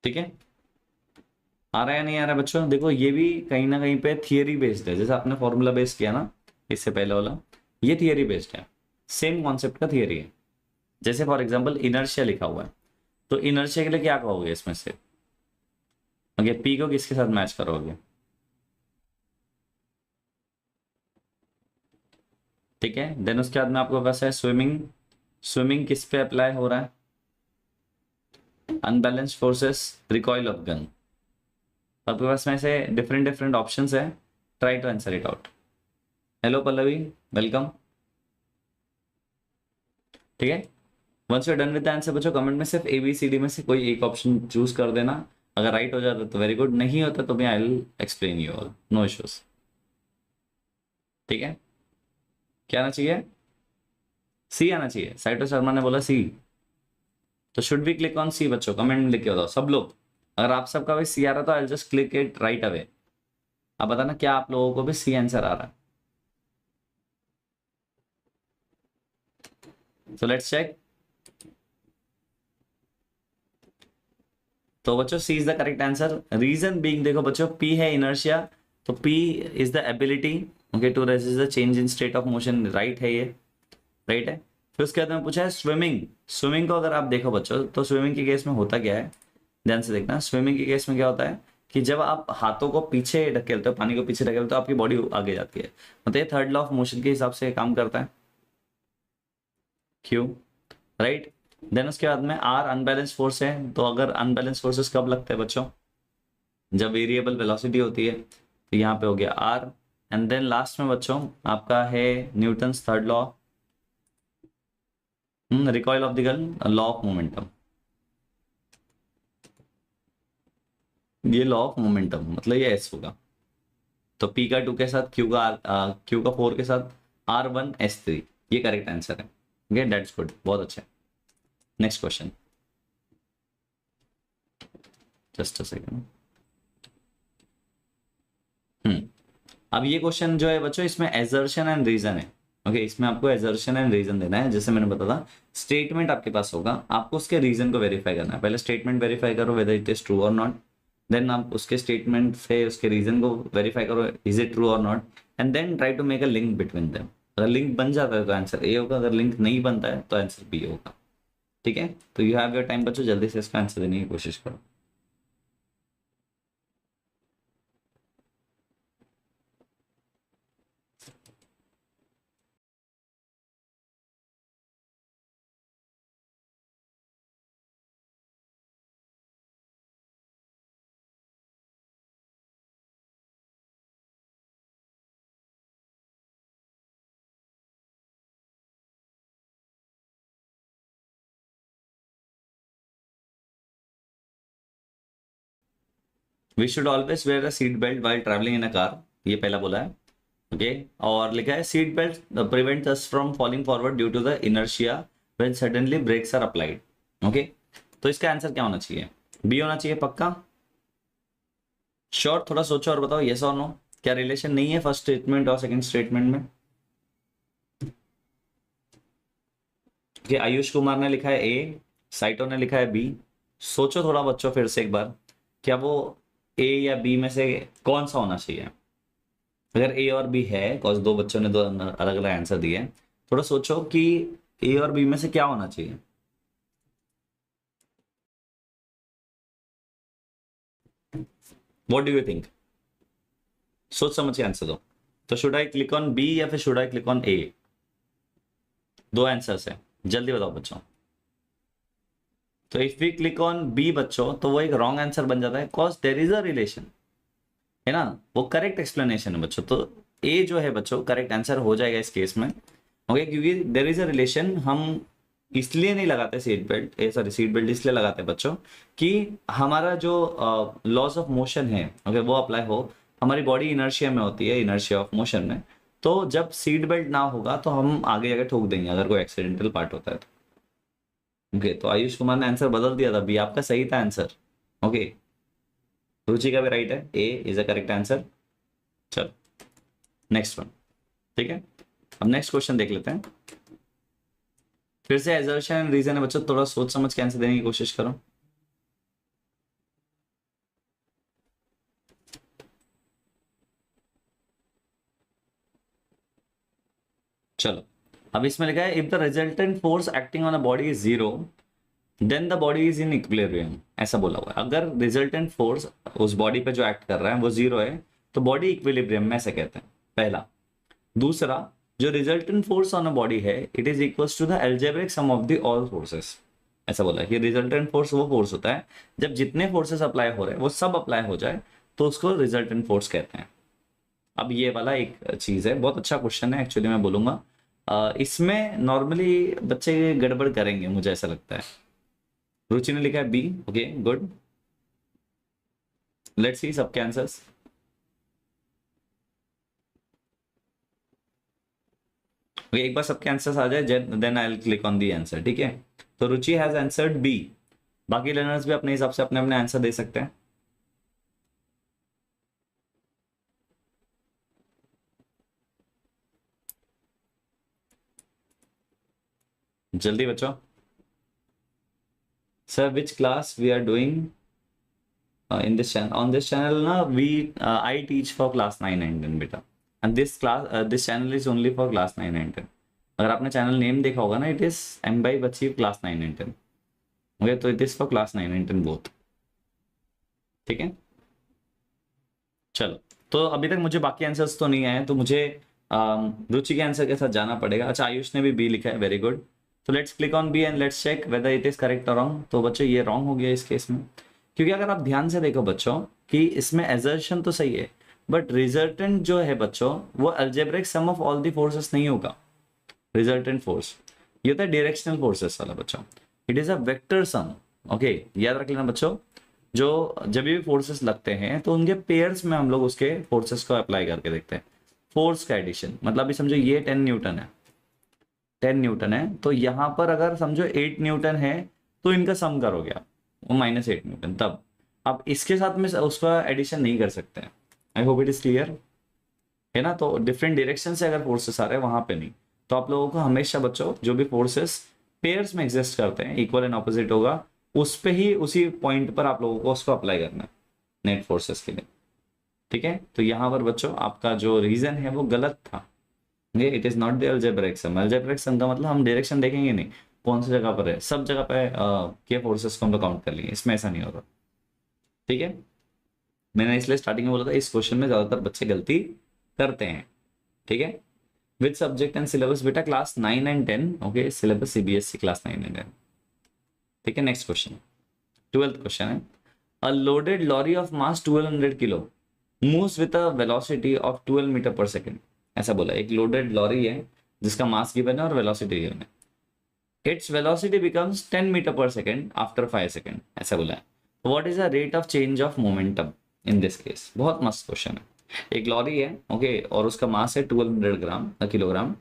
ठीक है, आ रहा है या नहीं आ रहा है बच्चों? देखो ये भी कहीं ना कहीं पे थियरी बेस्ड है, जैसे आपने फॉर्मूला बेस्ड किया ना इससे पहले वाला, ये थियरी बेस्ड है, सेम कॉन्सेप्ट का थियरी है। जैसे फॉर एग्जांपल इनर्शिया लिखा हुआ है, तो इनर्शिया के लिए क्या कहोगे इसमें से, ओके, पी को किसके साथ मैच करोगे? ठीक है। देन उसके बाद में आपको पास है स्विमिंग। स्विमिंग किस पे अप्लाई हो रहा है? Unbalanced forces, recoil of gun. आपके पास में से डिफरेंट डिफरेंट ऑप्शंस है, try to answer it out. Hello Pallavi, welcome. ठीक है, once you done with the answer बच्चों, कमेंट में सिर्फ ए बी सी डी में से कोई एक ऑप्शन चूज कर देना। अगर राइट हो जाता तो वेरी गुड, नहीं होता तो भी I will explain you all, no issues. ठीक है, क्या आना चाहिए? सी आना चाहिए। साइटो शर्मा ने बोला सी, तो शुड बी क्लिक ऑन सी बच्चों, कमेंट में लिख के बताओ सब लोग। अगर आप सबका भी सी आ रहा तो I just click it right away. आप बताना क्या आप लोगों को भी सी आंसर आ रहा है। So let's check. तो बच्चों C is the correct answer. Reason being, देखो बच्चों पी है इनर्शिया, तो P is the ability okay to resist the change in state of motion, right है ये, राइट है। फिर उसके बाद में पूछा है स्विमिंग। स्विमिंग को अगर आप देखो बच्चों, तो स्विमिंग के केस में होता क्या है, ध्यान से देखना। स्विमिंग के केस में क्या होता है कि जब आप हाथों को पीछे ढकेलते हो, पानी को पीछे ढकेलते हो, आपकी बॉडी आगे जाती है। मतलब ये थर्ड लॉ ऑफ मोशन के हिसाब से काम करता है, क्यों, राइट। देन उसके बाद में आर अनबैलेंस फोर्स है, तो अगर अनबैलेंस फोर्सेस कब लगते हैं बच्चों? जब वेरिएबल वेलोसिटी होती है, तो यहाँ पे हो गया आर। एंड देन लास्ट में बच्चों आपका है Newton's third law, recoil of the gun, law of momentum. ये लॉ ऑफ मोमेंटम मतलब ये एस होगा, तो पी का 2 के साथ, क्यू का 4 के साथ, R1 S3, ये करेक्ट आंसर है। ओके दैट्स गुड, बहुत अच्छा। Next question, just a second. अब ये क्वेश्चन जो है बच्चों, इसमें एजर्शन एंड रीजन है। ओके इसमें आपको एजर्शन एंड रीजन देना है। जैसे मैंने बताया था, स्टेटमेंट आपके पास होगा, आपको उसके रीजन को वेरीफाई करना है। पहले स्टेटमेंट वेरीफाई करो वेदर इट इज ट्रू और नॉट, देन आप उसके स्टेटमेंट से उसके रीजन को वेरीफाई करो, इज इट ट्रू और not, and then try to make a link between them. अगर लिंक बन जाता है तो आंसर ए होगा, अगर लिंक नहीं बनता है तो आंसर बी होगा। ठीक है, तो यू हैव योर टाइम बच्चों, जल्दी से इसका आंसर देने की कोशिश करो। We should always wear a seat belt while travelling in a car, ये पहला बोला है। ओके और लिखा है seat belt prevents us from falling forward due to the inertia when suddenly brakes are applied. Okay तो इसका आंसर क्या होना चाहिए? बी होना चाहिए पक्का, श्योर? थोड़ा सोचो और बताओ यस और नो। क्या रिलेशन नहीं है फर्स्ट स्टेटमेंट और सेकंड स्टेटमेंट में? कि आयुष कुमार ने लिखा है ए, साइटो ने लिखा है बी। सोचो थोड़ा बच्चों फिर से एक बार, क्या वो ए या बी में से कौन सा होना चाहिए? अगर ए और बी है, कॉज दो बच्चों ने दो अलग अलग आंसर दिए, थोड़ा सोचो कि ए और बी में से क्या होना चाहिए। What do you think? सोच समझ के आंसर दो। तो should I click on B या फिर should I click on A? दो आंसर्स है, जल्दी बताओ बच्चों। तो if we click on B बच्चों, तो वो एक रॉन्ग आंसर बन जाता है, cause there is a relation, है ना। वो करेक्ट एक्सप्लेनेशन है बच्चों, तो ए जो है बच्चों करेक्ट आंसर हो जाएगा इस केस में। ओके क्योंकि देर इज अ रिलेशन। हम इसलिए नहीं लगाते seat belt, sorry seat belt इसलिए लगाते हैं बच्चों कि हमारा जो लॉस ऑफ मोशन है ओके वो अप्लाई हो। हमारी बॉडी इनर्शिया में होती है, इनर्शिया ऑफ मोशन में। तो जब सीट बेल्ट ना होगा तो हम आगे जाकर ठोक देंगे अगर कोई एक्सीडेंटल पार्ट होता है तो। ओके तो आयुष कुमार ने आंसर बदल दिया था, बी आपका सही था आंसर। ओके रुचि का भी राइट है, ए इज अ करेक्ट आंसर। चलो नेक्स्ट वन, ठीक है। अब नेक्स्ट क्वेश्चन देख लेते हैं। फिर से एजर्शन एंड रीजन है बच्चों, थोड़ा सोच समझ के आंसर देने की कोशिश करो। चलो अब इसमें लिखा है if the resultant force acting on a body is zero then the body is in equilibrium, ऐसा बोला हुआ है। अगर रिजल्टेंट फोर्स उस बॉडी पे जो एक्ट कर रहा है वो जीरो है, तो बॉडी इक्विलिब्रियम में ऐसे कहते हैं, पहला। दूसरा, जो resultant force on a body है it is equals to the algebraic sum of the all forces. ऐसा बोला है कि रिजल्टेंट फोर्स वो फोर्स होता है जब जितने फोर्सेस अप्लाई हो रहे हैं वो सब अप्लाई हो जाए तो उसको रिजल्टेंट फोर्स कहते हैं। अब ये वाला एक चीज है, बहुत अच्छा क्वेश्चन है एक्चुअली, मैं बोलूंगा इसमें नॉर्मली बच्चे गड़बड़ करेंगे मुझे ऐसा लगता है। रुचि ने लिखा है B, okay good. Let's see सबके आंसर्स। ओके एक बार सबके आंसर्स आ जाए then I will click on the answer, ठीक है। तो रुचि हैज आंसर्ड बी, बाकी लर्नर्स भी अपने हिसाब से अपने अपने आंसर दे सकते हैं। जल्दी बच्चों। Sir which class we are doing in this channel, on this channel na we I teach for class 9 and 10 बेटा, and this channel is only for class 9 and 10। अगर आपने चैनल नेम देखा होगा ना, इट इज एम बाई बच्ची class 9 and 10, okay, तो it is for class 9 and 10 both, ठीक है। चलो, तो अभी तक मुझे बाकी आंसर्स तो नहीं आए, तो मुझे रुचि के आंसर के साथ जाना पड़ेगा। अच्छा आयुष ने भी बी लिखा है, वेरी गुड। तो let's click on B and let's check whether it is correct और रॉन्ग। तो बच्चों ये रॉन्ग हो गया इस केस में, क्योंकि अगर आप ध्यान से देखो बच्चों कि इसमें एजर्शन तो सही है बट रिजल्टेंट जो है बच्चों वो algebraic sum of all the forces नहीं होगा। रिजल्टेंट फोर्स ये होता है डायरेक्शनल फोर्सेस वाला बच्चों, it is a vector sum, okay याद रख लेना बच्चों। जो जब भी फोर्सेस लगते हैं तो उनके पेयर्स में हम लोग उसके फोर्सेस को अप्लाई करके देखते हैं। फोर्स का एडिशन मतलब अभी समझो ये 10 न्यूटन है, 10 न्यूटन है, तो यहाँ पर अगर समझो 8 न्यूटन है तो इनका सम करोगे आप, वो -8 न्यूटन, तब आप इसके साथ में उसका एडिशन नहीं कर सकते हैं। आई होप इट इज क्लियर है ना। तो डिफरेंट डायरेक्शन से अगर फोर्सेस आ रहे हैं वहां पे नहीं, तो आप लोगों को हमेशा बच्चों जो भी फोर्सेस पेयर्स में एग्जिस्ट करते हैं, इक्वल एंड ऑपोजिट होगा, उस पे ही उसी पॉइंट पर आप लोगों को उसको अप्लाई करना है नेट फोर्सेस के लिए, ठीक है। तो यहाँ पर बच्चों आपका जो रीजन है वो गलत था, ये it is not the algebraic sum. Algebraic sum का मतलब हम डायरेक्शन देखेंगे नहीं कौन सी जगह पर है, सब जगह पे के फोर्सेस को हम लोग काउंट कर लेंगे, इसमें ऐसा नहीं होगा, ठीक है। मैंने इसलिए स्टार्टिंग में बोला था इस क्वेश्चन में ज्यादातर बच्चे गलती करते हैं, ठीक है। विद सब्जेक्ट एंड सिलेबस बेटा class 9 and 10, okay syllabus CBSE class 9 and 10, ठीक है। नेक्स्ट क्वेश्चन 12th क्वेश्चन है, a loaded lorry of mass 1200 kilo moves with a velocity of 12 metre per second. ऐसा बोला, एक लोडेड लॉरी है जिसका mass given है और वेलोसिटी गिवन है, its velocity becomes 10 metre per second after 5 second, ऐसा बोला है। What is the rate of change of momentum in this case. बहुत मस्त क्वेश्चन है। एक लॉरी है, ओके, और उसका मास है 1200 ग्राम किलोग्राम,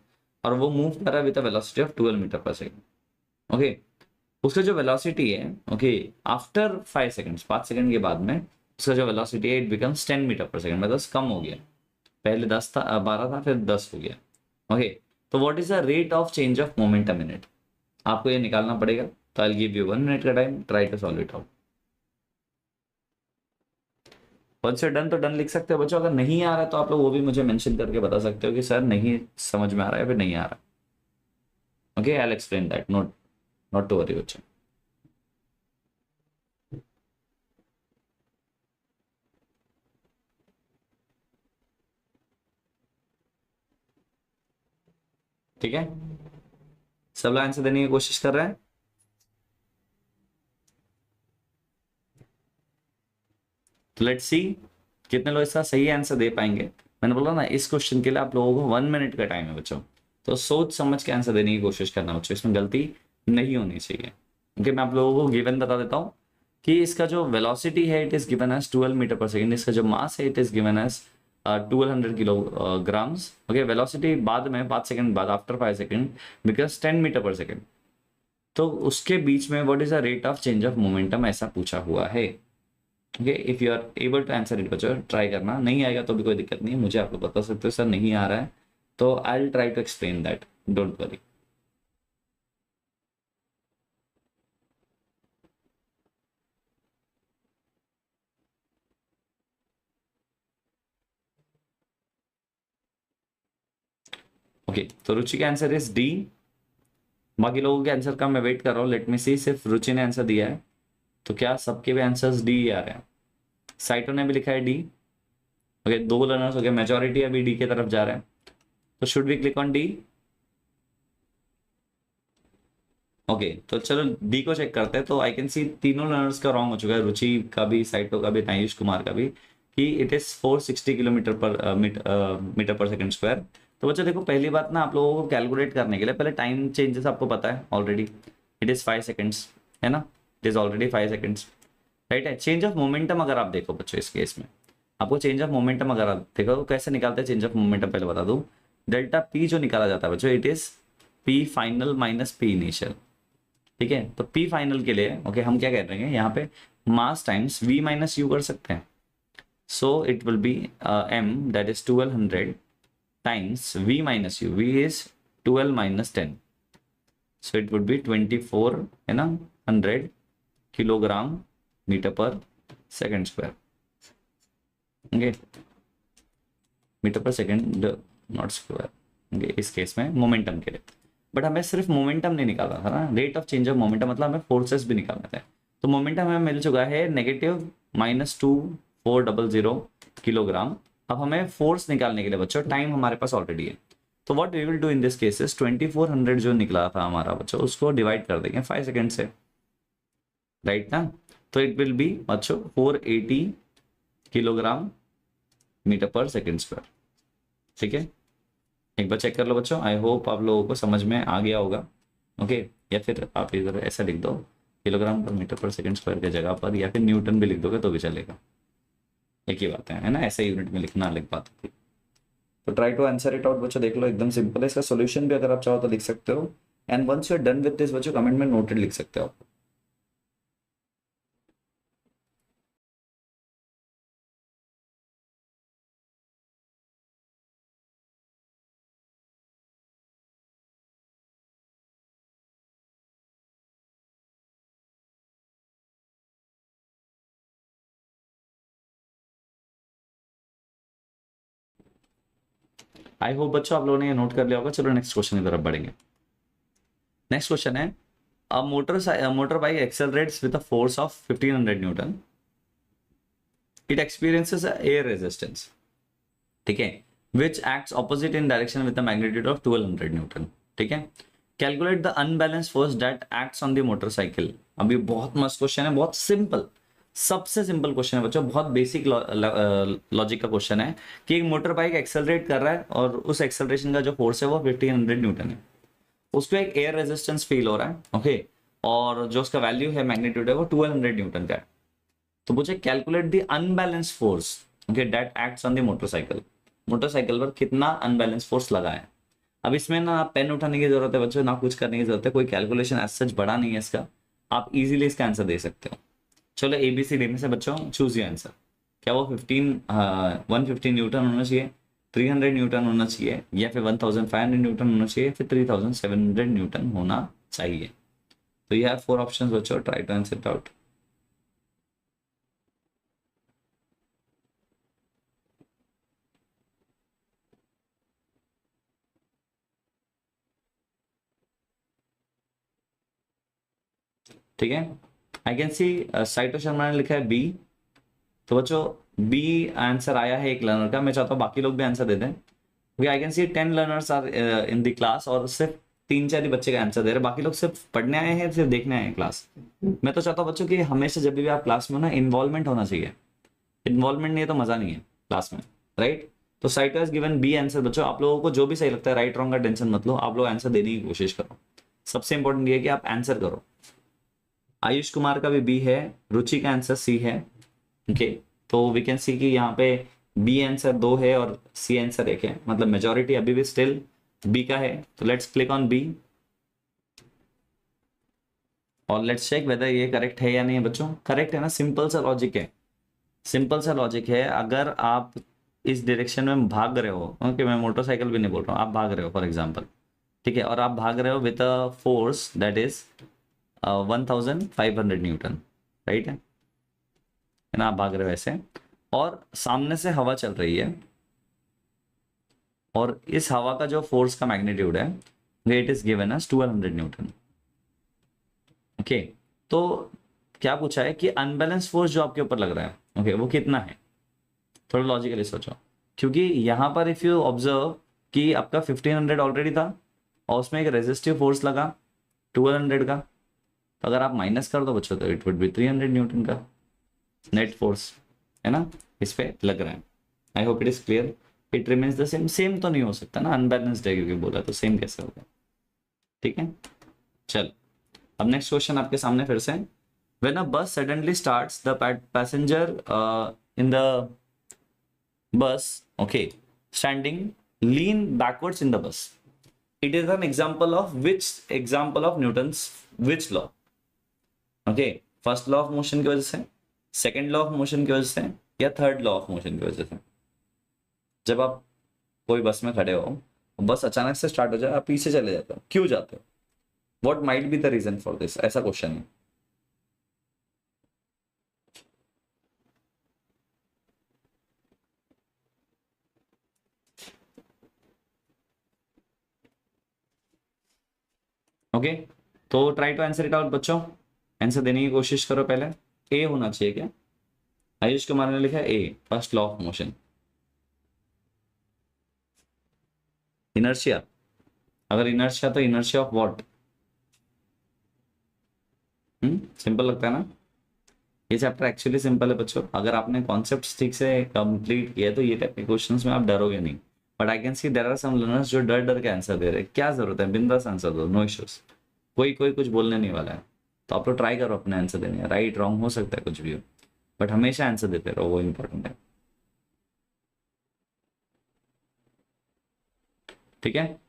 और वो मूव कर रहा है with a velocity of 12 metre per second, okay. उसका जो वेलोसिटी है, ओके, आफ्टर 5 सेकंड्स, 5 सेकंड के बाद में उसका जो वेलोसिटी है it becomes 10 metre per second, मतलब कम हो गया, पहले 10 था, 12 था, फिर 10 हो गया, ओके। तो what is the rate of change of momentum in it, आपको ये निकालना पड़ेगा। तो I will give you 1 minute का time, try to solve it out. Once you done तो डन लिख सकते हो बच्चों, अगर नहीं आ रहा है तो आप लोग वो भी मुझे मेंशन करके बता सकते हो कि सर नहीं समझ में आ रहा है, फिर नहीं आ रहा, okay. I will explain that, not not to worry बच्चों, ठीक है। सब लोग आंसर देने की कोशिश कर रहे हैं। तो लेट्स सी कितने लोग इसका सही आंसर दे पाएंगे। मैंने बोला ना इस क्वेश्चन के लिए आप लोगों को 1 मिनट का टाइम है बच्चों, तो सोच समझ के आंसर देने की कोशिश करना बच्चों, इसमें गलती नहीं होनी चाहिए। ओके, मैं आप लोगों को गिवन बता देता हूँ कि इसका जो वेलोसिटी है it is given as 12 metre per second, इसका जो मास है it is given as 1200 kilograms, okay. Velocity बाद में 5 सेकंड बाद, after 5 second, because 10 metre per second. तो उसके बीच में what is the rate of change of momentum ऐसा पूछा हुआ है, okay. If you are able to answer it बच्चों, ट्राई करना, नहीं आएगा तो भी कोई दिक्कत नहीं है, मुझे आप लोग बता सकते हो सर नहीं आ रहा है, तो I will try to explain that, don't worry. Okay, तो रुचि का आंसर इज डी। बाकी लोगों के आंसर का मैं वेट कर रहा हूँ, लेट मी सी। सिर्फ रुचि ने आंसर दिया है, तो क्या सबके भी आंसर्स डी आ रहे हैं। साइटो ने भी लिखा है डी, ओके। 2 लर्नर्स हो गए, मेजोरिटी अभी डी की तरफ जा रहे हैं। तो should we click on D? Okay, तो चलो डी को चेक करते हैं। तो आई कैन सी तीनों लर्नर्स का रॉन्ग हो चुका है, रुचि का भी, साइटो का भी, आयुष कुमार का भी, कि इट इज 460 किलोमीटर पर मीटर पर सेकंड स्क्वायर। तो बच्चों देखो, पहली बात ना, आप लोगों को कैलकुलेट करने के लिए पहले टाइम चेंजेस आपको पता है ऑलरेडी, इट इज 5 सेकेंड्स, है ना, it is already 5 seconds, right है। चेंज ऑफ मोमेंटम अगर आप देखो बच्चों, इस केस में आपको चेंज ऑफ मोमेंटम अगर आप देखो तो कैसे निकालते हैं चेंज ऑफ मोमेंटम, पहले बता दूं। डेल्टा पी जो निकाला जाता है बच्चों, it is P final minus P initial, ठीक है। तो पी फाइनल के लिए ओके, हम क्या कह रहे हैं यहाँ पे, mass times v minus u कर सकते हैं। So it will be m that is 1200 times v minus u, v is 12 minus 10, so it would be 24, है ना, 100 kilogram metre per second square, okay, metre per second not square, okay, इस case में momentum के लिए। But हमें सिर्फ momentum नहीं निकालना था ना, rate of change of momentum, मतलब हमें फोर्सेस भी निकालने थे। तो मोमेंटम हमें मिल चुका है नेगेटिव -2400 किलोग्राम। अब हमें फोर्स निकालने के लिए बच्चों टाइम हमारे पास ऑलरेडी है। तो what we will do in this cases, 2400 जो निकला था हमारा बच्चों, उसको डिवाइड कर देंगे 5 सेकेंड से, राइट ना। तो इट विल बी बच्चों 480 kilogram metre per second square, ठीक है। एक बार चेक कर लो बच्चों, आई होप आप लोगों को समझ में आ गया होगा, ओके। या फिर आप इधर ऐसा लिख दो, किलोग्राम पर मीटर पर सेकंड स्क्वायर के जगह पर, या फिर न्यूटन भी लिख दोगे तो भी चलेगा, एक ही बात है ना, ऐसे यूनिट में लिखना अलग बात होती है। तो try to answer it out बच्चों, देख लो एकदम सिंपल है। इसका सोल्यूशन भी अगर आप चाहो तो लिख सकते हो, and once you are done with this बच्चों, कमेंट में नोटेड लिख सकते हो। आई होप बच्चों आप लोगों ने ये नोट कर लिया होगा। चलो नेक्स्ट क्वेश्चन की तरफ बढ़ेंगे। नेक्स्ट क्वेश्चन है, a motor bike accelerates with a force of 1500 Newton, it experiences air resistance, ठीक है, which acts opposite in direction with the magnitude of 1200 Newton, ठीक है। Calculate the unbalance force that acts on the motorcycle. अभी बहुत मस्त question है, बहुत simple, सबसे सिंपल क्वेश्चन है बच्चों, बहुत बेसिक लॉजिक का क्वेश्चन है कि एक मोटर बाइक एक्सेलरेट कर रहा है और उस एक्सेलरेशन का जो फोर्स है वो 1500 न्यूटन है, उसको एक एयर रेजिस्टेंस फील हो रहा है, ओके, और जो उसका वैल्यू है, मैग्नीट्यूड है, वो 1200 न्यूटन का है। तो मुझे calculate the unbalance force, okay, that acts on the motorcycle, motorcycle पर कितना अनबैलेंस फोर्स लगा है। अब इसमें ना पेन उठाने की जरूरत है बच्चों, ना कुछ करने की जरूरत है, कोई कैलकुलेशन एज सच बड़ा नहीं है इसका, आप इजीली इसका आंसर दे सकते हो। चलो ABCD में से बच्चों चूज योर आंसर। क्या वो 150 न्यूटन होना चाहिए, 300 न्यूटन होना चाहिए, या फिर 1500 न्यूटन होना चाहिए, फिर 3700 न्यूटन होना चाहिए। तो ये 4 ऑप्शंस बच्चों, try to answer it out. ठीक है, आई कैन सी साइटो शर्मा ने लिखा है बी। तो बच्चों बी आंसर आया है एक लर्नर का, मैं चाहता हूँ बाकी लोग भी आंसर दे दें, क्योंकि I can see 10 learners are in the class, और सिर्फ 3-4 ही बच्चे का आंसर दे रहे हैं, बाकी लोग सिर्फ पढ़ने आए हैं, सिर्फ देखने आए हैं क्लास। मैं तो चाहता हूँ बच्चों कि हमेशा जब भी आप क्लास में हो ना, इन्वॉल्वमेंट होना चाहिए, इन्वॉल्वमेंट नहीं है तो मजा नहीं है क्लास में, राइट। तो साइटो हैज गिवन बी आंसर बच्चों, आप लोगों को जो भी सही लगता है, राइट रॉन्ग का टेंशन मत लो, आप लोग आंसर देने की कोशिश करो, सबसे इंपॉर्टेंट ये है कि आप आंसर करो। आयुष कुमार का भी बी है, रुचि का आंसर सी है, ओके। तो वी कैन सी कि यहाँ पे बी आंसर 2 है और सी आंसर 1 है, मतलब मेजोरिटी अभी भी स्टिल बी का है। तो लेट्स क्लिक ऑन बी और लेट्स चेक वेदर ये करेक्ट है या नहीं है बच्चों। करेक्ट है ना, सिंपल सा लॉजिक है, सिंपल सा लॉजिक है। अगर आप इस डायरेक्शन में भाग रहे हो, ओके, मैं मोटरसाइकिल भी नहीं बोल रहा हूँ, आप भाग रहे हो फॉर एग्जाम्पल, ठीक है, और आप भाग रहे हो with a force that is 1500 Newton, right है ना, आप भाग रहे हो ऐसे, और सामने से हवा चल रही है, और इस हवा का जो फोर्स का मैग्नीट्यूड है, it is given as 1200 newton, okay. तो क्या पूछा है कि अनबैलेंस फोर्स जो आपके ऊपर लग रहा है, ओके, वो कितना है। थोड़ा लॉजिकली सोचो, क्योंकि यहाँ पर इफ यू ऑब्जर्व कि आपका 1500 ऑलरेडी था और उसमें एक रेजिस्टिव फोर्स लगा 1200 का, तो अगर आप माइनस कर दो बच्चों तो इट वुड बी 300 न्यूटन का नेट फोर्स, है ना, इस पे लग रहा है। आई hope it is clear. It remains the same, same तो नहीं हो सकता ना, अनबैलेंस्ड है क्योंकि बोला, तो सेम कैसे होगा? ठीक है, चल अब नेक्स्ट क्वेश्चन आपके सामने फिर से। व्हेन अ बस suddenly starts the passenger in the bus, okay, standing lean backwards in the bus, it is an example of which example of Newton's which law? Okay, first law of motion की वजह से, second law of motion की वजह से, या third law of motion की वजह से? जब आप कोई बस में खड़े हो, बस अचानक से स्टार्ट हो जाए, आप पीछे चले जाते हो, क्यों जाते हो? What might be the reason for this? ऐसा क्वेश्चन है। ओके, तो try to answer it out बच्चों, आंसर देने की कोशिश करो। पहले ए होना चाहिए क्या? आयुष कुमार ने लिखा A, first law of motion, inertia. अगर इनर्शिया तो इनर्शिया ऑफ व्हाट? सिंपल लगता है ना? ये चैप्टर एक्चुअली सिंपल है बच्चों, अगर आपने कॉन्सेप्ट ठीक से कंप्लीट किया तो ये टाइप के क्वेश्चंस में आप डरोगे नहीं। But I can see there are some learners जो डर डर के आंसर दे रहे हैं। क्या जरूरत है, बिंदास आंसर दो, नो इश्यूज, कोई कोई कुछ बोलने नहीं वाला है। तो आप लोग ट्राई करो अपने आंसर देने, राइट रॉन्ग हो सकता है कुछ भी हो, बट हमेशा आंसर देते रहो, वो इंपॉर्टेंट है। ठीक है,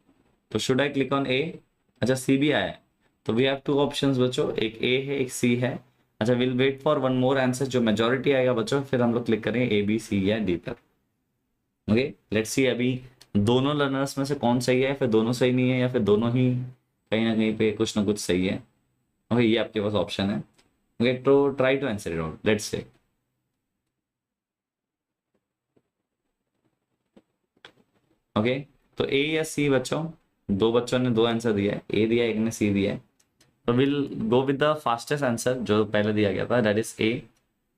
तो शुड आई क्लिक ऑन ए? अच्छा, सी भी आया है, तो वी हैव टू ऑप्शंस बच्चों, एक ए है एक सी है। अच्छा, will wait for one more answer, जो मेजोरिटी आएगा बच्चों फिर हम लोग क्लिक करेंगे ए बी सी या डी पर। ओके, लेट्स सी अभी दोनों लर्नर्स में से कौन सही है, फिर दोनों सही नहीं है, या फिर दोनों ही कहीं ना कहीं पे कुछ ना कुछ सही है। ओके, ये आपके पास ऑप्शन है। ओके, तो try to answer it out, let's say. Okay, तो ए या सी बच्चों, दो बच्चों ने दो आंसर दिया है, ए दिया है, एक ने सी दिया है। तो will go with the fastest answer जो पहले दिया गया था, दैट इज ए।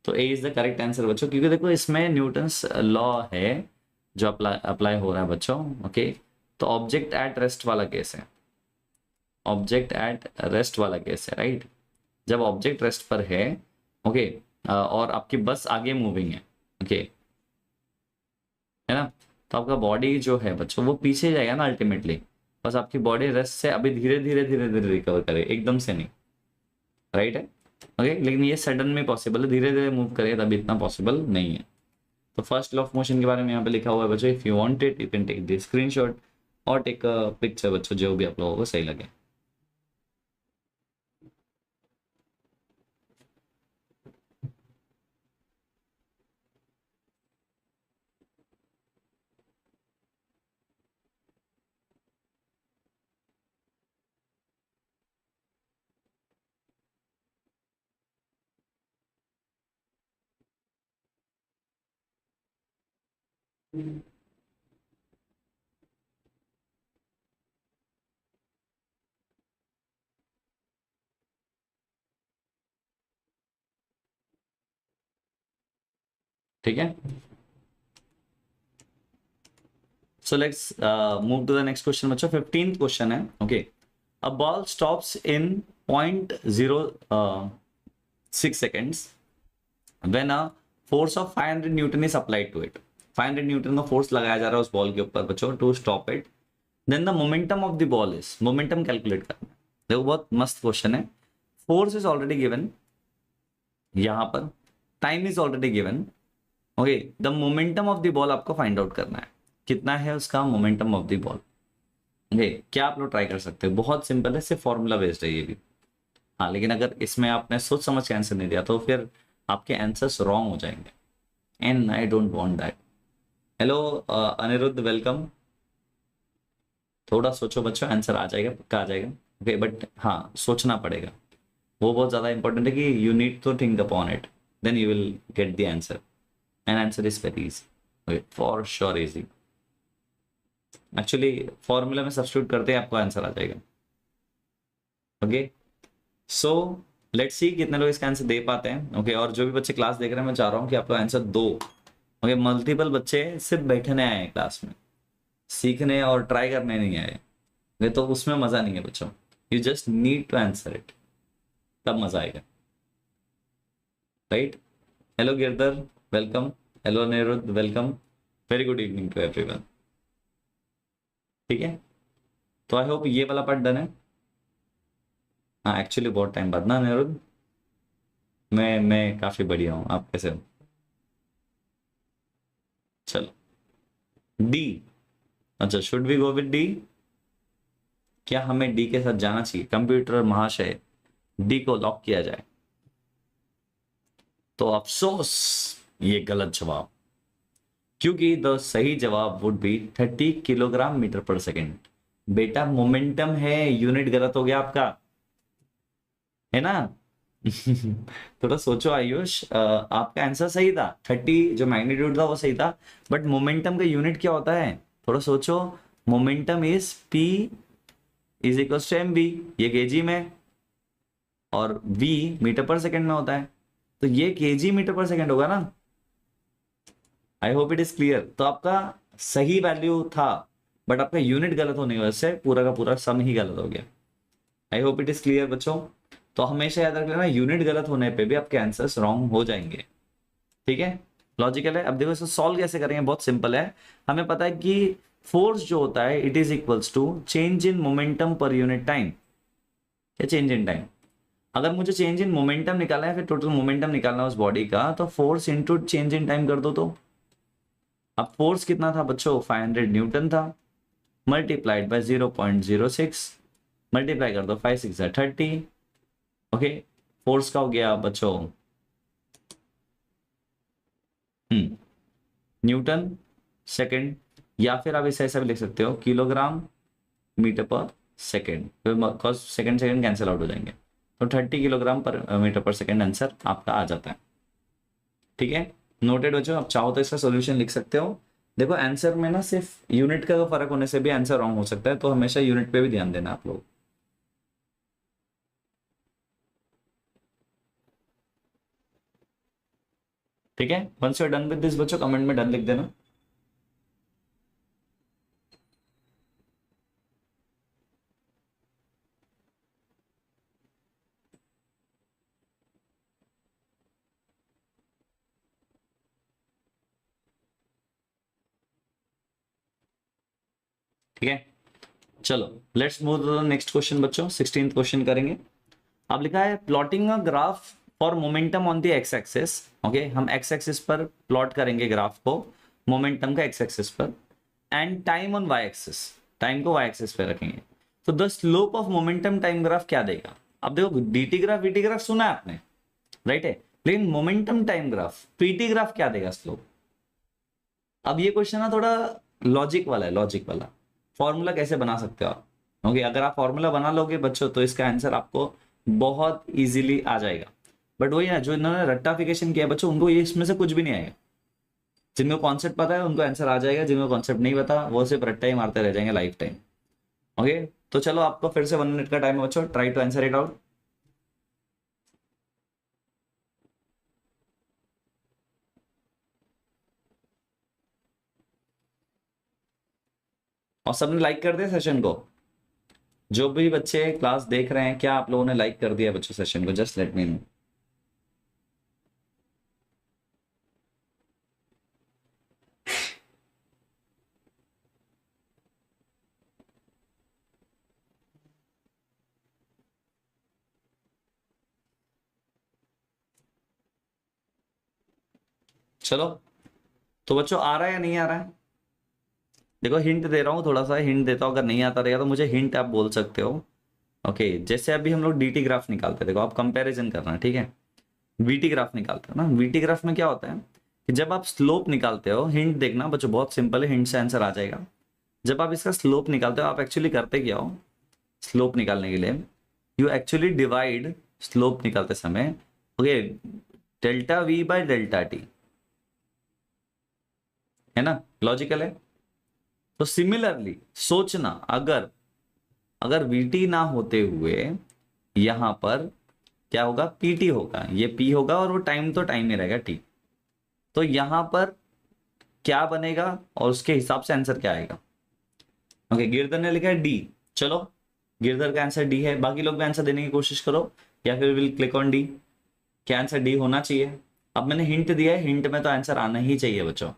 तो ए इज द करेक्ट आंसर बच्चों, क्योंकि देखो इसमें न्यूटन्स लॉ है जो अप्लाई अप्लाई हो रहा है बच्चों। ओके, तो ऑब्जेक्ट एट रेस्ट वाला केस है, ऑब्जेक्ट एट रेस्ट वाला केस है, राइट? जब ऑब्जेक्ट रेस्ट पर है, ओके, और आपकी बस आगे मूविंग है, ओके, है ना, तो आपका बॉडी जो है बच्चों वो पीछे जाएगा ना अल्टीमेटली। बस आपकी बॉडी रेस्ट से अभी धीरे धीरे धीरे धीरे रिकवर करे, एकदम से नहीं, राइट है? ओके, लेकिन ये सडन में पॉसिबल है, धीरे धीरे मूव करेगा तभी इतना पॉसिबल नहीं है। तो फर्स्ट लॉ ऑफ मोशन के बारे में यहाँ पे लिखा हुआ है बच्चों, if you want it you can take the screenshot और टेक अ पिक्चर बच्चों, जो भी आप लोगों को सही लगे। ठीक है, so let's move to the next question बच्चों। 15th क्वेश्चन है, okay, a ball stops in 0.06 seconds when a force of 500 newton is applied to it। 500 newton का फोर्स लगाया जा रहा है उस बॉल के ऊपर बच्चों to stop it. Then the momentum of the ball is, momentum calculate करना है। देखो बहुत मस्त क्वेश्चन है। फोर्स इज ऑलरेडी गिवन यहां पर, time is already given, okay, the momentum of the ball आपको फाइंड आउट करना है, कितना है उसका momentum of the ball. Okay, क्या आप लोग ट्राई कर सकते हो, बहुत सिंपल है, सिर्फ फॉर्मूला बेस्ड है ये भी। हाँ, लेकिन अगर इसमें आपने सोच समझ के आंसर नहीं दिया तो फिर आपके आंसर्स रॉन्ग हो जाएंगे, and I don't want that. Hello Aniruddh, welcome. थोड़ा सोचो बच्चों, आंसर आ जाएगा, पक्का आ जाएगा। ओके, बट हाँ सोचना पड़ेगा, वो बहुत ज़्यादा इंपॉर्टेंट है कि you need to think upon it, then you will get the answer, and answer is very easy, okay, for sure easy. Actually formula में सब्स्टिट्यूट करते हैं आपको आंसर आ जाएगा। ओके, सो लेट्स सी कितने लोग इसका आंसर दे पाते हैं। ओके, और जो भी बच्चे क्लास देख रहे हैं मैं चाह रहा हूँ कि आप लोग आंसर दो। ओके, मल्टीपल बच्चे सिर्फ बैठने आए हैं क्लास में, सीखने और ट्राई करने नहीं आए, वे तो उसमें मजा नहीं है बच्चों। You just need to answer it, तब मजा आएगा, right. Hello Girdhar, welcome. Hello Aniruddh, welcome. Very good evening to everyone. ठीक है, तो आई होप ये वाला पार्ट डन है। हाँ एक्चुअली बहुत टाइम बाद ना अनिरुद्ध। मैं काफी बढ़िया हूँ, आप कैसे हो? चलो डी। अच्छा, should we go with D? क्या हमें डी के साथ जाना चाहिए? कंप्यूटर महाशय, डी को लॉक किया जाए? तो अफसोस, ये गलत जवाब, क्योंकि द सही जवाब would be 30 kilogram metre per second. बेटा मोमेंटम है, यूनिट गलत हो गया आपका, है ना? थोड़ा सोचो आयुष, आपका आंसर सही था, 30 जो मैग्नीट्यूड था वो सही था, बट मोमेंटम का यूनिट क्या होता है? थोड़ा सोचो। Momentum is p is equal to m v, ये केजी में, और वी मीटर पर सेकेंड में होता है, तो ये केजी मीटर पर सेकेंड होगा ना। आई होप इट इज क्लियर। तो आपका सही वैल्यू था, बट आपका यूनिट गलत होने की वजह से पूरा का पूरा सम ही गलत हो गया। आई होप इट इज क्लियर बच्चों। तो हमेशा याद रख लेना, यूनिट गलत होने पे भी आपके आंसर्स रॉन्ग हो जाएंगे, ठीक है। लॉजिकल है। अब देखो इसको सॉल्व कैसे करेंगे, बहुत सिंपल है। हमें पता है कि फोर्स जो होता है it is equals to change in momentum per unit time, या चेंज इन टाइम। अगर मुझे चेंज इन मोमेंटम निकालना है, फिर टोटल मोमेंटम निकालना है उस बॉडी का, तो force into change in time कर दो। तो अब फोर्स कितना था बच्चों? 500 न्यूटन था, मल्टीप्लाइड बाय 0.06, मल्टीप्लाई कर दो, 5 6 30। ओके, फोर्स का हो गया बच्चों न्यूटन सेकंड, या फिर आप इसे ऐसा भी लिख सकते हो, kilogram metre per second, because second second cancel out हो जाएंगे, तो 30 किलोग्राम पर मीटर पर सेकंड आंसर आपका आ जाता है। ठीक है, नोटेड बच्चों। आप चाहो तो इसका सोल्यूशन लिख सकते हो। देखो आंसर में ना सिर्फ यूनिट का फर्क होने से भी आंसर रॉन्ग हो सकता है, तो हमेशा यूनिट पे भी ध्यान देना आप लोग। ठीक है, once you are done with this बच्चों, कमेंट में डन लिख देना। ठीक है, चलो let's move to the next question बच्चों। 16th क्वेश्चन करेंगे। अब लिखा है plotting a graph for momentum on the x axis. Okay, हम एक्स एक्सिस पर प्लॉट करेंगे ग्राफ को, मोमेंटम का एक्स एक्सिस पर, and time on y axis, time को वाई एक्सिस पे रखेंगे। तो the slope of momentum time graph क्या देगा? अब देखो डीटी ग्राफ वीटी ग्राफ सुना है आपने, राइट है, लेकिन momentum time graph PT graph क्या देगा स्लोप? अब ये क्वेश्चन ना थोड़ा लॉजिक वाला है, लॉजिक वाला। फॉर्मूला कैसे बना सकते हो आप? ओके, अगर आप फॉर्मूला बना लोगे बच्चों तो इसका आंसर आपको बहुत इजीली आ जाएगा। बट वही ना, जो इन्होंने रट्टाफिकेशन किया बच्चों, उनको ये इसमें से कुछ भी नहीं आएगा। जिनको कॉन्सेप्ट पता है उनको आंसर आ जाएगा, जिनको कॉन्सेप्ट नहीं पता वो सिर्फ रट्टा ही मारते रह जाएंगे लाइफ टाइम। ओके, तो चलो आपको फिर से 1 मिनट का टाइम है बच्चों, try to answer it out. और सबने लाइक कर दिया सेशन को? जो भी बच्चे क्लास देख रहे हैं, क्या आप लोगों ने लाइक कर दिया बच्चों सेशन को? Just let me no. चलो, तो बच्चों आ रहा है या नहीं आ रहा है? देखो हिंट दे रहा हूँ, थोड़ा सा हिंट देता हूँ, अगर नहीं आता रहेगा तो मुझे हिंट आप बोल सकते हो। ओके, जैसे अभी हम लोग डीटी ग्राफ निकालते हैं, देखो आप कंपैरिजन करना, ठीक है। वीटी ग्राफ निकालते हो ना, वीटी ग्राफ में क्या होता है कि जब आप स्लोप निकालते हो, हिंट देखना बच्चों बहुत सिंपल है, हिंट से आंसर आ जाएगा। जब आप इसका स्लोप निकालते हो, आप एक्चुअली करते क्या हो स्लोप निकालने के लिए? यू एक्चुअली डिवाइड स्लोप निकालते समय, okay, delta we by delta T, है ना, लॉजिकल है। तो सिमिलरली सोचना, अगर अगर वीटी ना होते हुए यहां पर क्या होगा, पीटी होगा, ये पी होगा और वो टाइम तो टाइम ही रहेगा टी, तो यहां पर क्या बनेगा और उसके हिसाब से आंसर क्या आएगा? ओके, गिरधर ने लिखा है डी। चलो, गिरधर का आंसर डी है। बाकी लोग भी आंसर देने की कोशिश करो या फिर विल क्लिक ऑन डी। क्या आंसर डी होना चाहिए? अब मैंने हिंट दिया है, हिंट में तो आंसर आना ही चाहिए बच्चों।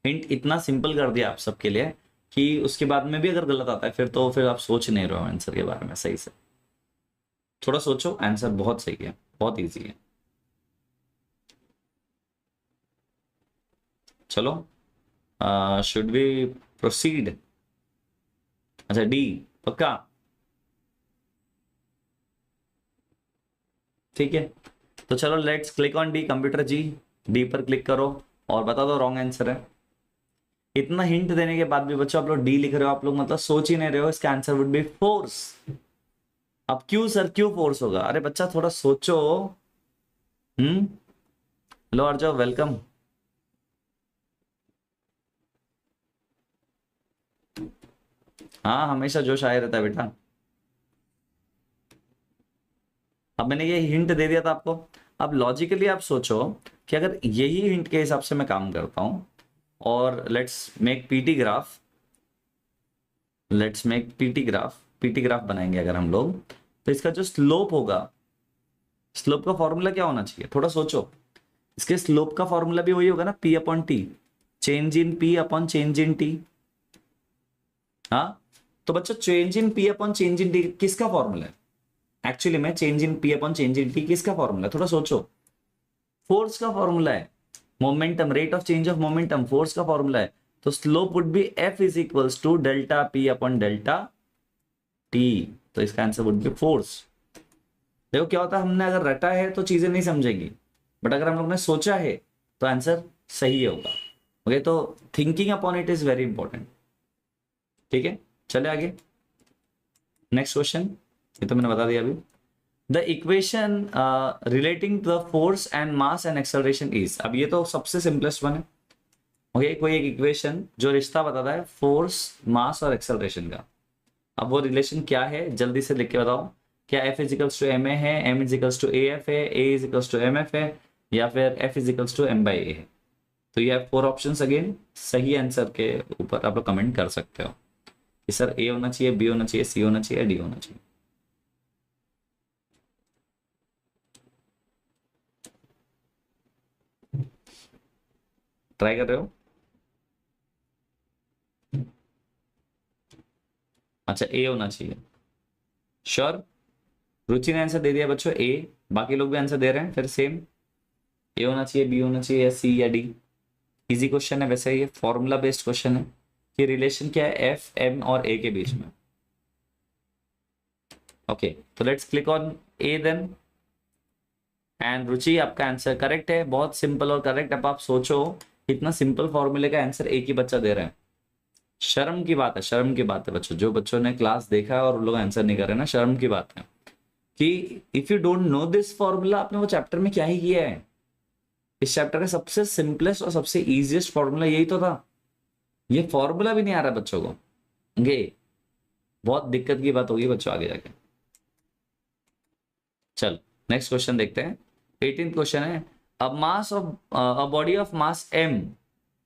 हिंट इतना सिंपल कर दिया आप सबके लिए कि उसके बाद में भी अगर गलत आता है फिर तो फिर आप सोच नहीं रहे हो आंसर के बारे में सही से। थोड़ा सोचो, आंसर बहुत सही है, बहुत इजी है। चलो, शुड वी प्रोसीड? अच्छा, डी पक्का? ठीक है, तो चलो let's click on D. Computer ji, D पर क्लिक करो और बता दो रॉन्ग आंसर है। इतना हिंट देने के बाद भी बच्चों आप लोग डी लिख रहे हो, आप लोग मतलब सोच ही नहीं रहे हो। इसका आंसर वुड बी फोर्स। अब क्यों सर, क्यों फोर्स होगा? अरे बच्चा थोड़ा सोचो। Hello Arjo, welcome. हाँ, हमेशा जोश आया रहता है बेटा। अब मैंने ये हिंट दे दिया था आपको। अब लॉजिकली आप सोचो कि अगर यही हिंट के हिसाब से मैं काम करता हूं और let's make PT graph, PT graph बनाएंगे अगर हम लोग, तो इसका जो स्लोप होगा, स्लोप का फॉर्मूला क्या होना चाहिए? थोड़ा सोचो। इसके स्लोप का फॉर्मूला भी वही होगा ना, p upon t, change in p upon change in t. हाँ, तो बच्चों change in p upon change in t किसका फॉर्मूला है? एक्चुअली में change in p upon change in t किसका फॉर्मूला है? थोड़ा सोचो। फोर्स का फॉर्मूला है। Momentum, rate of change of momentum force का फॉर्मूला है। तो slope would be F is equals to delta p upon delta t. तो इसका आंसर वुड बी फोर्स। देखो क्या होता है, हमने अगर रटा है तो चीजें नहीं समझेगी, बट अगर हम लोग ने सोचा है तो आंसर सही होगा। ओके, तो thinking upon it is very important. ठीक है, चले आगे। नेक्स्ट क्वेश्चन, ये तो मैंने बता दिया अभी। The equation relating the force and mass and acceleration is. अब ये तो सबसे सिंपलेस्ट वन है। ओके, कोई एक इक्वेशन जो रिश्ता बताता है फोर्स, मास और एक्सेलरेशन का। अब वो रिलेशन क्या है जल्दी से लिख के बताओ। क्या F equals to M A है, M equals to A F है, A equals to M F है, या फिर F equals to M by A है? तो ये फोर ऑप्शंस अगेन सही आंसर के ऊपर आप लोग कमेंट कर सकते हो कि सर ए होना चाहिए, बी होना चाहिए, सी होना चाहिए, डी होना चाहिए। ट्राई कर रहे हो? अच्छा, ए होना चाहिए, श्योर? रुचि ने आंसर दे दिया बच्चों ए, बाकी लोग भी आंसर दे रहे हैं फिर सेम। ए होना चाहिए, बी होना चाहिए, या सी या डी? इजी क्वेश्चन है वैसे, ये फॉर्मूला बेस्ड क्वेश्चन है कि रिलेशन क्या है एफ, एम और ए के बीच में। ओके, तो let's click on A then. And Ruchi, आपका आंसर करेक्ट है, बहुत सिंपल और करेक्ट। अब आप सोचो इतना सिंपल फॉर्मूले का आंसर एक ही बच्चा दे रहे हैं। शर्म की बात है, शर्म की बात है बच्चों। जो बच्चों ने क्लास देखा है और वो लोग आंसर नहीं कर रहे ना, शर्म की बात है कि if you don't no this formula, आपने वो चैप्टर में क्या ही किया है? इस चैप्टर का सबसे सिंपलेस्ट और सबसे इजीएस्ट फॉर्मूला यही तो था। ये फॉर्मूला भी नहीं आ रहा बच्चों को, ये बहुत दिक्कत की बात होगी बच्चों आगे जाके। चल नेक्स्ट क्वेश्चन देखते हैं। 18th क्वेश्चन है, a mass of a body of mass m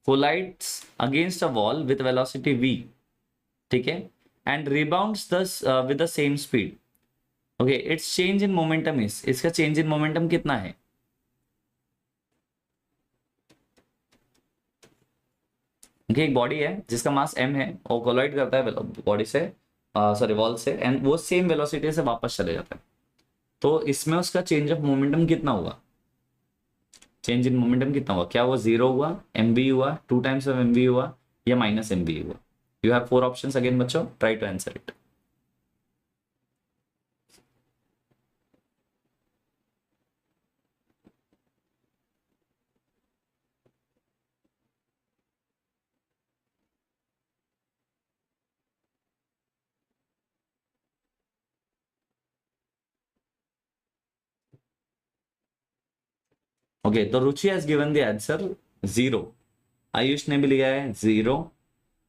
collides against a wall with velocity v, ठीक है, and rebounds thus with the same speed. Okay, its change in momentum is, इसका change in momentum कितना है? okay, एक body है जिसका मास m है, वो कोलाइड करता है बॉडी से, सॉरी वॉल से, एंड वो सेम वेलोसिटी से वापस चले जाता है। तो इसमें उसका चेंज ऑफ मोमेंटम कितना हुआ? चेंज इन मोमेंटम कितना हुआ? क्या वो जीरो हुआ, एम बी हुआ, two times of M B हुआ, या माइनस एम बी हुआ? You have four options again बच्चों, try to answer it. Okay, तो Ruchi has given the answer zero, Ayush ने भी लिया है जीरो।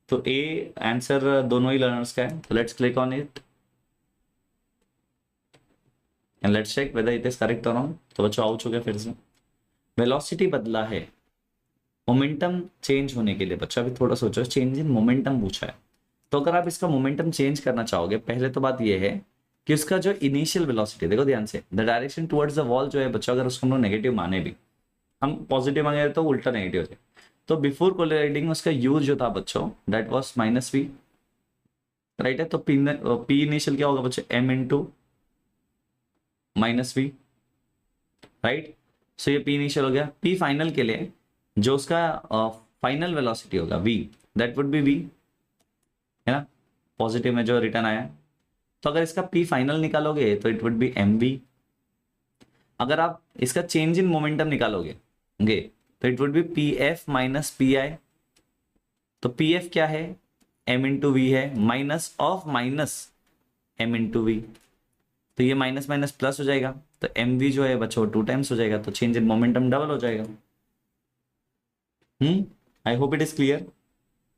तो ए आंसर दोनों ही लर्नर्स का है। तो let's click on it and let's check whether it is correct और रॉन्ग। तो बच्चों आ चुके फिर से, वेलोसिटी बदला है मोमेंटम चेंज होने के लिए। बच्चा भी थोड़ा सोचो, चेंज इन मोमेंटम पूछा है, तो अगर आप इसका मोमेंटम चेंज करना चाहोगे, पहले तो बात ये है कि उसका जो इनिशियल वेलोसिटी, देखो ध्यान से, the direction towards the wall जो है बच्चों, अगर उसको हम लोग नेगेटिव माने भी, हम पॉजिटिव मांगे तो उल्टा नेगेटिव हो जाए। तो बिफोर कोलिडाइडिंग उसका यूज जो था बच्चों, that was minus V, right है। तो पी इनिशियल क्या होगा बच्चों, M into minus V, right. So ये पी इनिशियल हो गया। पी फाइनल के लिए जो उसका फाइनल वेलोसिटी होगा v, that would be v, है ना, पॉजिटिव में जो रिटर्न आया। तो अगर इसका पी फाइनल निकालोगे तो it would be m v. अगर आप इसका चेंज इन मोमेंटम निकालोगे तो it would be p f minus p i. तो पी एफ क्या है, एम इंटू वी है, minus of minus m into v. तो ये माइनस माइनस प्लस हो जाएगा, तो एम वी जो है बच्चों 2 टाइम्स हो जाएगा, तो चेंज इन मोमेंटम डबल हो जाएगा। आई होप इट इज क्लियर।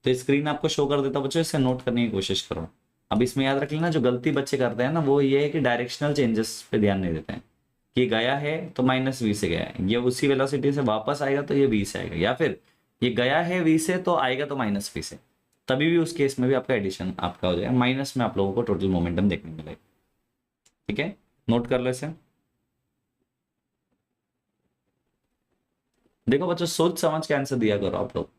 तो स्क्रीन आपको शो कर देता बच्चों, इससे नोट करने की कोशिश करो। अब इसमें याद रख लेना, जो गलती बच्चे करते हैं ना, वो ये है कि डायरेक्शनल चेंजेस पे ध्यान नहीं देते हैं। कि गया है तो माइनस वी से गया है, ये उसी वेलोसिटी से वापस आएगा तो ये वी से आएगा, या फिर ये गया है वी से तो आएगा तो माइनस वी से, तभी भी उस केस में भी आपका एडिशन आपका हो जाएगा, माइनस में आप लोगों को टोटल मोमेंटम देखने मिलेगा। ठीक है, नोट कर लो इसे। देखो बच्चों, सोच समझ के आंसर दिया करो आप लोग।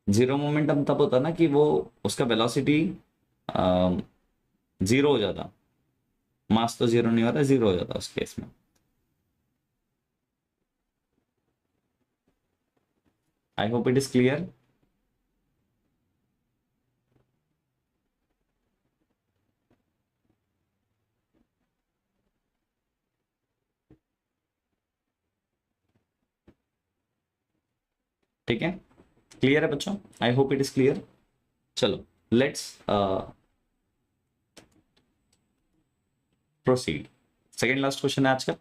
जीरो मोमेंटम तब होता ना कि वो उसका वेलोसिटी जीरो हो जाता, मास तो जीरो नहीं होता, जीरो हो जाता उस केस में। I hope it is clear. ठीक है, क्लियर है बच्चों, I hope it is clear. चलो let's proceed. Second last question है आज का।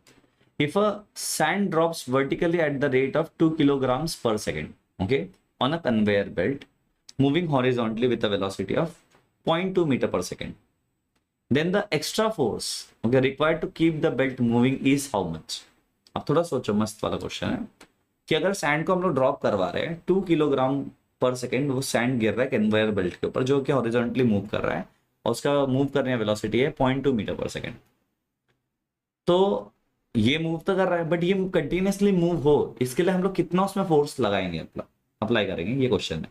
If a sand drops vertically at the rate of 2 kilograms per second, okay, on a conveyor belt moving horizontally with a velocity of 0.2 meter per second, then the extra force, okay, required to keep the belt moving is how much? अब थोड़ा सोचो, मस्त वाला question है कि अगर sand को हम लोग ड्रॉप करवा रहे हैं 2 किलोग्राम पर सेकेंड, वो सैंड गिर रहा है कन्वेयर बेल्ट के ऊपर जो कि हॉरिजॉन्टली मूव कर रहा है, और उसका मूव करने की वेलोसिटी है 0.2 मीटर पर सेकेंड। तो ये मूव तो कर रहा है, बट ये कंटिन्यूसली मूव हो, इसके लिए हम लोग कितना उसमें फोर्स लगाएंगे, अप्लाई करेंगे, ये क्वेश्चन है।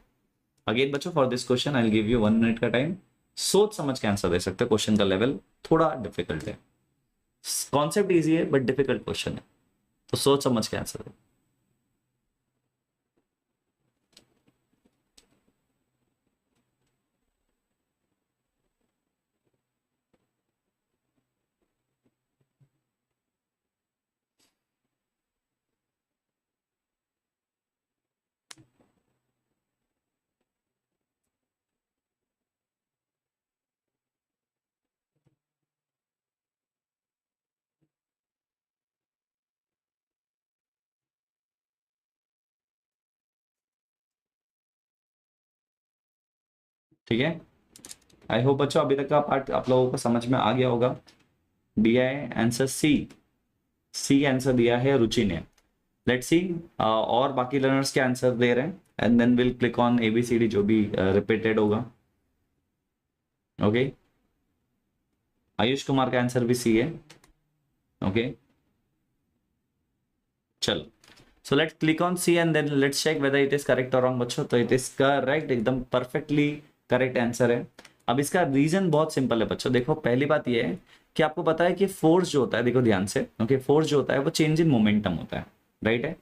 अगेन बच्चों, for this question I will give you 1 minute का टाइम। सोच समझ के आंसर दे सकते हो, क्वेश्चन का लेवल थोड़ा डिफिकल्ट है, कॉन्सेप्ट इजी है बट डिफिकल्ट क्वेश्चन है, तो सोच समझ के आंसर दे। ठीक है, आई होप बच्चों अभी तक का पार्ट आप लोगों को समझ में आ गया होगा। दिया है आंसर सी, सी आंसर दिया है रुचि ने। लेट्स सी और बाकी लर्नर्स के आंसर दे रहे हैं, and then will click on ABCD जो भी रिपीटेड होगा। ओके, आयुष कुमार का आंसर भी सी है। ओके, चलो, so let's click on C and then let's check whether it is correct और रॉन्ग बच्चों। तो इट इज करेक्ट, एकदम परफेक्टली करेक्ट आंसर है। अब इसका रीजन बहुत सिंपल है बच्चों। देखो पहली बात ये है कि आपको पता है कि फोर्स जो होता है, देखो ध्यान से, ओके, फोर्स जो होता है वो चेंज इन मोमेंटम होता है, राइट है।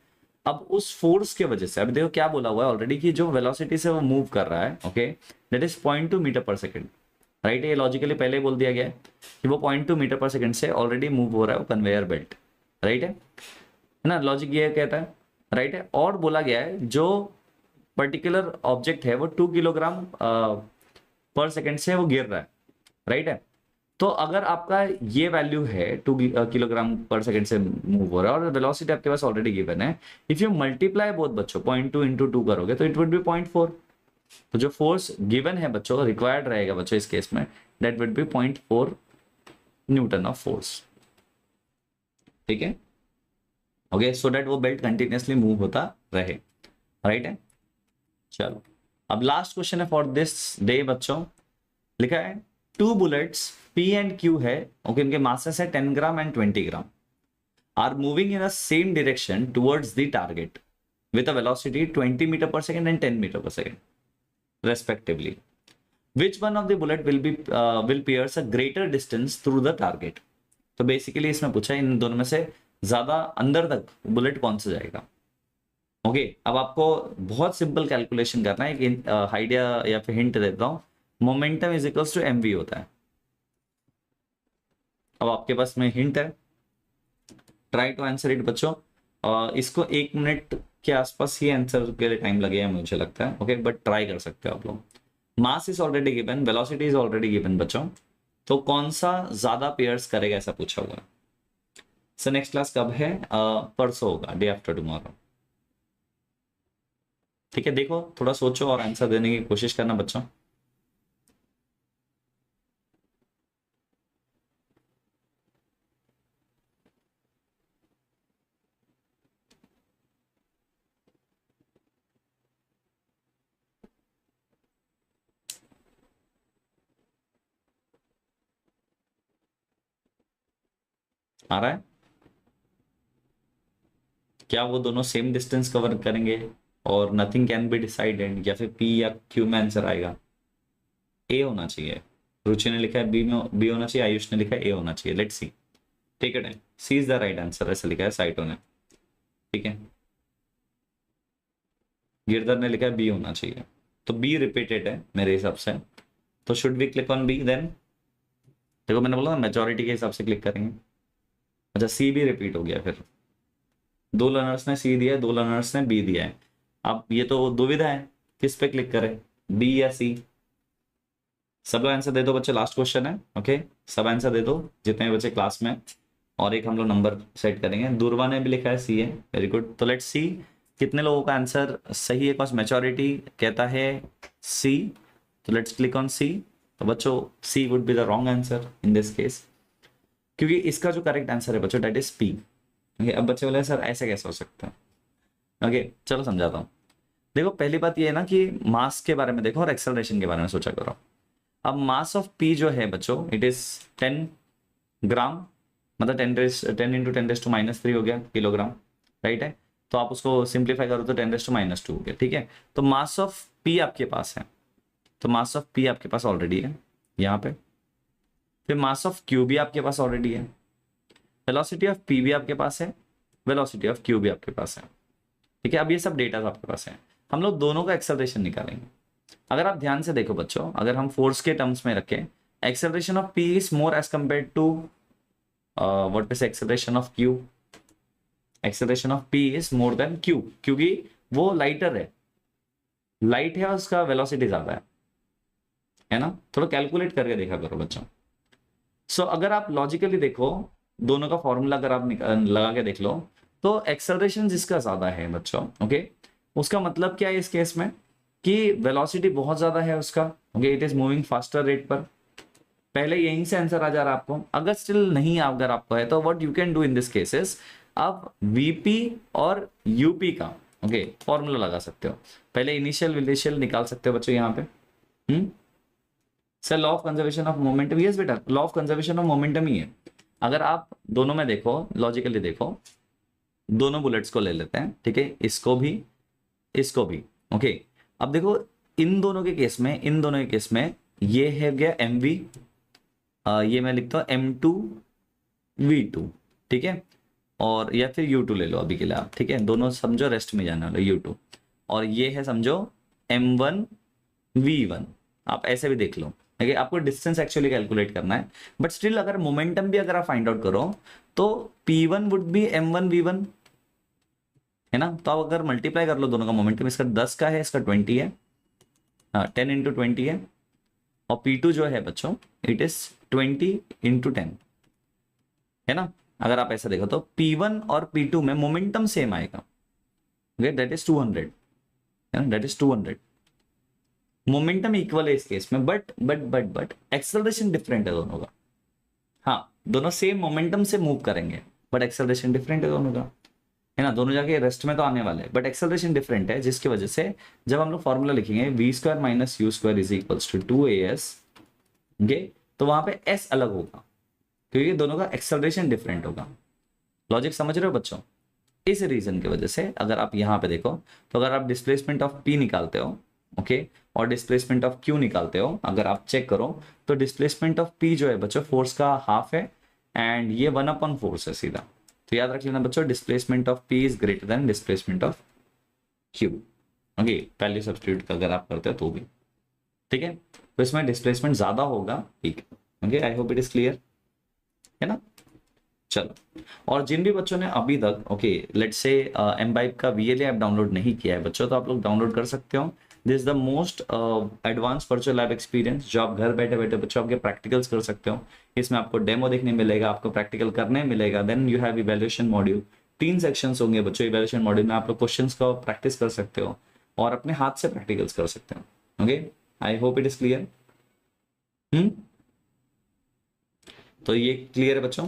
अब उस फोर्स के वजह से, अब देखो क्या बोला हुआ है ऑलरेडी कि जो वेलोसिटी से वो मूव कर रहा है, okay, that is 0.2 metre per second, right है। ये लॉजिकली पहले बोल दिया गया है कि वो 0.2 मीटर पर सेकेंड से ऑलरेडी मूव हो रहा है वो कन्वेयर बेल्ट, राइट है ना, लॉजिक ये कहता है, राइट है। और बोला गया है जो पर्टिकुलर ऑब्जेक्ट है वो 2 किलोग्राम पर सेकेंड से वो गिर रहा है, राइट है। तो अगर आपका ये वैल्यू है 2 किलोग्राम पर सेकेंड से मूव हो रहा है और वेलोसिटी आपके पास ऑलरेडी गिवन है, इफ यू मल्टीप्लाई बोथ बच्चों 0.2 इंटू 2 करोगे तो इट वुड बी 0.4। तो जो फोर्स गिवन है बच्चों, रिक्वायर्ड रहेगा बच्चों इस केस में, that would be 0.4 newton of force. ठीक है, ओके, सो दैट वो बेल्ट कंटिन्यूसली मूव होता रहे, राइट है। चलो अब लास्ट क्वेश्चन है फॉर दिस डे बच्चों, लिखा है 2 बुलेट्स P एंड Q है, ओके, इनके मासेस है 10 gram and 20 gram, are moving in a same direction towards the target with a velocity 20 meter per second and 10 meter per second respectively. Which one of the bullet will pierce a greater distance through the target? तो basically इसमें पूछा है इन दोनों में से ज्यादा अंदर तक बुलेट कौन सा जाएगा। ओके, अब आपको बहुत सिंपल कैलकुलेशन करना है, एक आइडिया या फिर हिंट देता हूं, momentum is equals to mv होता है। अब आपके पास में हिंट है, ट्राई टू आंसर इट बच्चों। इसको 1 मिनट के आसपास ही आंसर के लिए टाइम लगेगा मुझे लगता है, ओके, बट ट्राई कर सकते हो आप लोग। Mass is already given, velocity is already given बच्चों, तो कौन सा ज्यादा पेयर्स करेगा ऐसा पूछा हुआ है। सो नेक्स्ट क्लास कब है? परसों होगा, डे आफ्टर टुमारो। ठीक है, देखो थोड़ा सोचो और आंसर देने की कोशिश करना बच्चों। आ रहा है क्या? वो दोनों सेम डिस्टेंस कवर करेंगे और नथिंग कैन बी डिसाइडेड, या फिर P या Q में आंसर आएगा? A होना चाहिए। रुचि ने लिखा है B होना चाहिए, आयुष ने लिखा है A होना चाहिए। Let's see, take it, C is the right answer ऐसा लिखा है साइटो ने। ठीक है, गिरधर ने लिखा है B होना चाहिए, तो B रिपीटेड है मेरे हिसाब से, तो should we click on B then? देखो मैंने बोला मेजोरिटी के हिसाब से क्लिक करेंगे। अच्छा, C भी रिपीट हो गया, फिर 2 लर्नर्स ने C दिया है, 2 लर्नर्स ने B दिया है। अब ये तो दुविधा है किस पे क्लिक करें, B या C? सब लोग आंसर दे दो बच्चे, लास्ट क्वेश्चन है, ओके, सब आंसर दे दो जितने बच्चे क्लास में, और एक हम लोग नंबर सेट करेंगे। दुर्वा ने भी लिखा है C है, वेरी गुड। तो लेट्स सी कितने लोगों का आंसर सही है, कॉस मेजॉरिटी कहता है C, तो लेट्स क्लिक ऑन C। तो बच्चों C would be the wrong answer in this case, क्योंकि इसका जो करेक्ट आंसर है बच्चों डेट इज P। ओके, अब बच्चे बोले सर ऐसे कैसे हो सकता है? ओके, चलो समझाता हूँ। देखो पहली बात ये है ना कि मास के बारे में देखो और एक्सेलरेशन के बारे में सोचा करो। अब मास ऑफ P जो है बच्चों, इट इज 10 ग्राम, मतलब 10 इंटू 10⁻³ हो गया किलोग्राम, राइट है। तो आप उसको सिंप्लीफाई करो तो 10⁻² हो गया, ठीक है। तो मास ऑफ P आपके पास है, तो मास ऑफ P आपके पास ऑलरेडी है यहाँ पे, फिर मास ऑफ Q भी आपके पास ऑलरेडी है, वेलोसिटी ऑफ P भी आपके पास है, वेलोसिटी ऑफ Q भी आपके पास है, ठीक है। अब ये सब डेटा आपके पास है, हम लोग दोनों का एक्सेलरेशन निकालेंगे। अगर आप ध्यान से देखो बच्चों, अगर हम फोर्स के टर्म्स में रखें, acceleration of P is more as compare to what is acceleration of Q। Acceleration of P is more than Q, क्योंकि वो लाइटर है, लाइट है और उसका वेलोसिटी ज्यादा है ना। थोड़ा कैलकुलेट करके देखा करो बच्चों। सो अगर आप लॉजिकली देखो, दोनों का फॉर्मूला अगर आप लगा के देख लो, तो एक्सेलरेशन जिसका ज्यादा है बच्चों, ओके, उसका मतलब क्या है इस केस में कि वेलोसिटी बहुत ज्यादा है उसका, okay, it is moving faster rate पर। पहले यहीं से आंसर आ जा रहा है आपको। अगर स्टिल नहीं अगर आपको है तो what you can do in this cases, आप वीपी और यूपी का ओके फॉर्मूला लगा सकते हो। पहले इनिशियल निकाल सकते हो बच्चों यहाँ पे। Sir law of conservation of momentum, yes बेटा, law of conservation of momentum ही है। अगर आप दोनों में देखो, लॉजिकली देखो, दोनों बुलेट्स को ले लेते हैं, ठीक है, इसको भी इसको भी, ओके। अब देखो इन दोनों के केस में, इन दोनों के केस में ये है गया mv, ये मैं लिखता हूँ m2v2, ठीक है, और या फिर u2 ले लो अभी के लिए आप, ठीक है, दोनों समझो रेस्ट में जाने वाला u2, और ये है समझो m1v1, आप ऐसे भी देख लो, ठीक है। आपको डिस्टेंस एक्चुअली कैलकुलेट करना है, बट स्टिल अगर मोमेंटम भी अगर आप फाइंड आउट करो तो p1 वुड बी m1v1, है ना। तो आप अगर मल्टीप्लाई कर लो दोनों का मोमेंटम, इसका 10 का है, इसका 20 है, हाँ 10 इंटू 20 है, और P2 जो है बच्चों इट इज 20 इंटू 10, है ना। अगर आप ऐसा देखो तो P1 और P2 में मोमेंटम सेम आएगा, दैट इज 200, है ना, दैट इज 200। मोमेंटम इक्वल है इस केस में, बट एक्सेलरेशन डिफरेंट है दोनों का। हाँ, दोनों सेम मोमेंटम से मूव करेंगे, बट एक्सेलरेशन डिफरेंट है दोनों का। है ना, दोनों जाके रेस्ट में तो आने वाले हैं, बट एक्सेलरेशन डिफरेंट है, जिसकी वजह से जब हम लोग फॉर्मूला लिखेंगे v square minus u square is equals to 2as, okay, तो वहां पे s अलग होगा क्योंकि दोनों का एक्सेलरेशन डिफरेंट होगा। लॉजिक समझ रहे हो बच्चों? इस रीजन की वजह से अगर आप यहाँ पे देखो तो अगर आप डिस्प्लेसमेंट ऑफ p निकालते हो, ओके, और डिस्प्लेसमेंट ऑफ q निकालते हो, अगर आप चेक करो तो डिस्प्लेसमेंट ऑफ p जो है बच्चों फोर्स का हाफ है, एंड ये 1/4 फोर्स है सीधा। तो याद रख लेना बच्चों, displacement of p is greater than displacement of q, okay, value substitute अगर आप करते हो तो भी ठीक है। तो इसमें डिस्प्लेसमेंट ज्यादा होगा, ठीक है, okay, I hope it is clear, है ना। चलो, और जिन भी बच्चों ने अभी तक, ओके, लेट्स से एमबाइब का वीएलए ऐप डाउनलोड नहीं किया है बच्चों, तो आप लोग डाउनलोड कर सकते हो। This is the most advance virtual lab experience, जो आप घर बैठे बैठे बच्चों आपके प्रैक्टिकल्स कर सकते हो। इसमें आपको डेमो देखने मिलेगा, आपको प्रैक्टिकल करने मिलेगा, then you have evaluation module. 3 sections होंगे बच्चों इवैल्यूएशन मॉड्यूल में, आप लोग क्वेश्चंस का प्रैक्टिस कर सकते हो और अपने हाथ से प्रैक्टिकल्स कर सकते हो। Okay, I hope it is clear. तो ये क्लियर है बच्चों।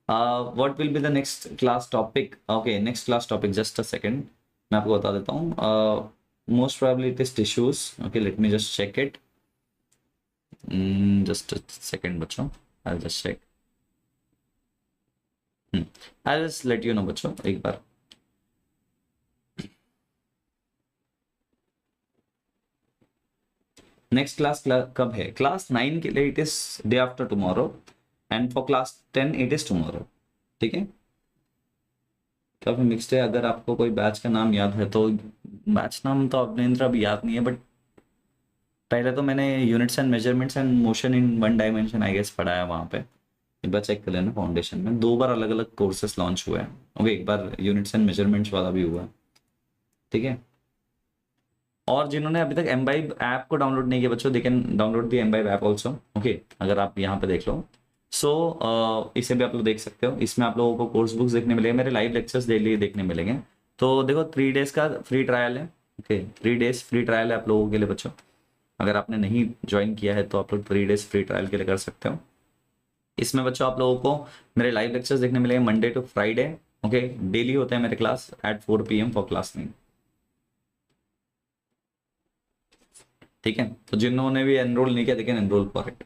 What will be the next class topic? Okay, next class topic, just a second, मैं आपको बता देता हूँ। Most probably it is tissues. Okay, let me just check it, just a second बच्चों, I will just check, I just let you know बच्चों एक बार। Next class कब है? क्लास 9 के लिए it is day after tomorrow, and for class 10 it is tomorrow, ठीक है। काफी मिक्सड है, अगर आपको कोई बैच का नाम याद है तो, बैच नाम तो अभिनेंद्र अभी याद नहीं है, बट पहले तो मैंने units and measurements and motion in 1 dimension I guess पढ़ाया वहाँ पे, एक बार चेक कर लेना। फाउंडेशन में 2 बार अलग अलग कोर्सेस लॉन्च हुए हैं, ओके, एक बार यूनिट्स एंड मेजरमेंट्स वाला भी हुआ है, ठीक है। और जिन्होंने अभी तक एमबाइब ऐप को डाउनलोड नहीं किया बच्चों, they can download the Embibe app also, okay, अगर आप यहाँ पे देख लो। सो इसे भी आप लोग देख सकते हो, इसमें आप लोगों को कोर्स बुक्स देखने मिलेंगे, मेरे लाइव लेक्चर्स डेली देखने मिलेंगे। तो देखो 3 डेज का फ्री ट्रायल है, ओके, 3 डेज फ्री ट्रायल है आप लोगों के लिए बच्चों। अगर आपने नहीं ज्वाइन किया है तो आप लोग 3 डेज फ्री ट्रायल के लिए कर सकते हो। इसमें बच्चों आप लोगों को मेरे लाइव लेक्चर्स देखने मिलेंगे Monday to Friday, okay, daily होते हैं मेरे class at 4 PM for class 9, ठीक है। तो जिन्होंने भी एनरोल नहीं किया they can enrol for it.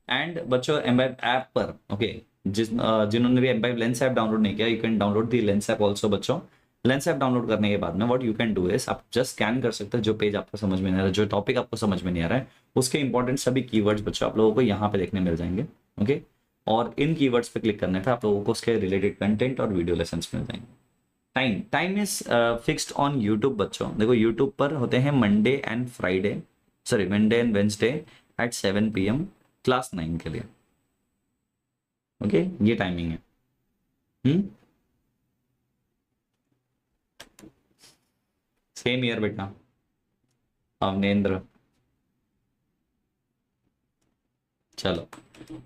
And बच्चों एमबाइब ऐप पर, ओके, जिन्होंने भी एमबाइब लेंस ऐप डाउनलोड नहीं किया, you can download the lens app also बच्चों। लेंस ऐप डाउनलोड करने के बाद में what you can do is, आप जस्ट स्कैन कर सकते हो जो पेज आपको समझ में नहीं आ रहा है, जो टॉपिक आपको समझ में नहीं आ रहा है, उसके इंपॉर्टेंट सभी कीवर्ड्स बच्चों आप लोगों को यहाँ पे देखने मिल जाएंगे, ओके। और इन कीवर्ड्स पे क्लिक करने पे आप लोगों को उसके रिलेटेड कंटेंट और वीडियो लेसन्स मिल जाएंगे। Time is fixed on YouTube बच्चों, देखो यूट्यूब पर होते हैं Monday and Friday, sorry Monday and Wednesday at 7 PM class 9 के लिए, ओके, ये टाइमिंग है। सेम ईयर बेटा अवनेंद्र। चलो,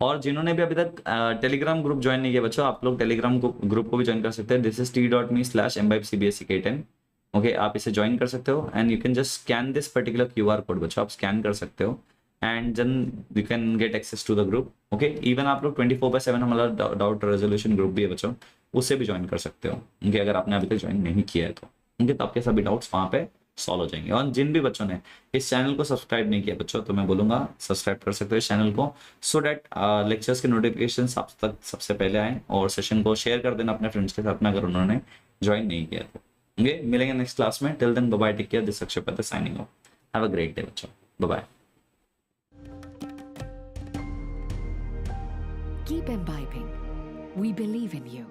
और जिन्होंने भी अभी तक टेलीग्राम ग्रुप ज्वाइन नहीं किया बच्चों, आप लोग टेलीग्राम ग्रुप को भी ज्वाइन कर सकते हैं। दिस इज t.me/mbibcbsek10, ओके, आप इसे ज्वाइन कर सकते हो and you can just scan this particular QR code बच्चों, आप स्कैन कर सकते हो and then you can get access to the group, okay. Even आप लोग 24/7 हमारा डाउट रेजोल्यूशन ग्रुप भी है बच्चों, उससे भी ज्वाइन कर सकते हो, ओके, अगर आपने अभी तक ज्वाइन नहीं किया है तो, ओके, तो आपके सभी डाउट्स वहाँ पे सॉल्व हो जाएंगे। और जिन भी बच्चों ने इस चैनल को सब्सक्राइब नहीं किया बच्चों, तो मैं बोलूंगा सब्सक्राइब कर सकते हो इस चैनल को, सो डैट लेक्चर्स के नोटिफिकेशन आप तक सबसे पहले आए, और सेशन को शेयर कर देना अपने फ्रेंड्स के साथ में अगर उन्होंने ज्वाइन नहीं किया तो, ओके। मिलेंगे नेक्स्ट क्लास में, till then bye bye, take care, this Akshay पता signing off, have a great day बच्चों, bye bye. Keep imbibing. We believe in you.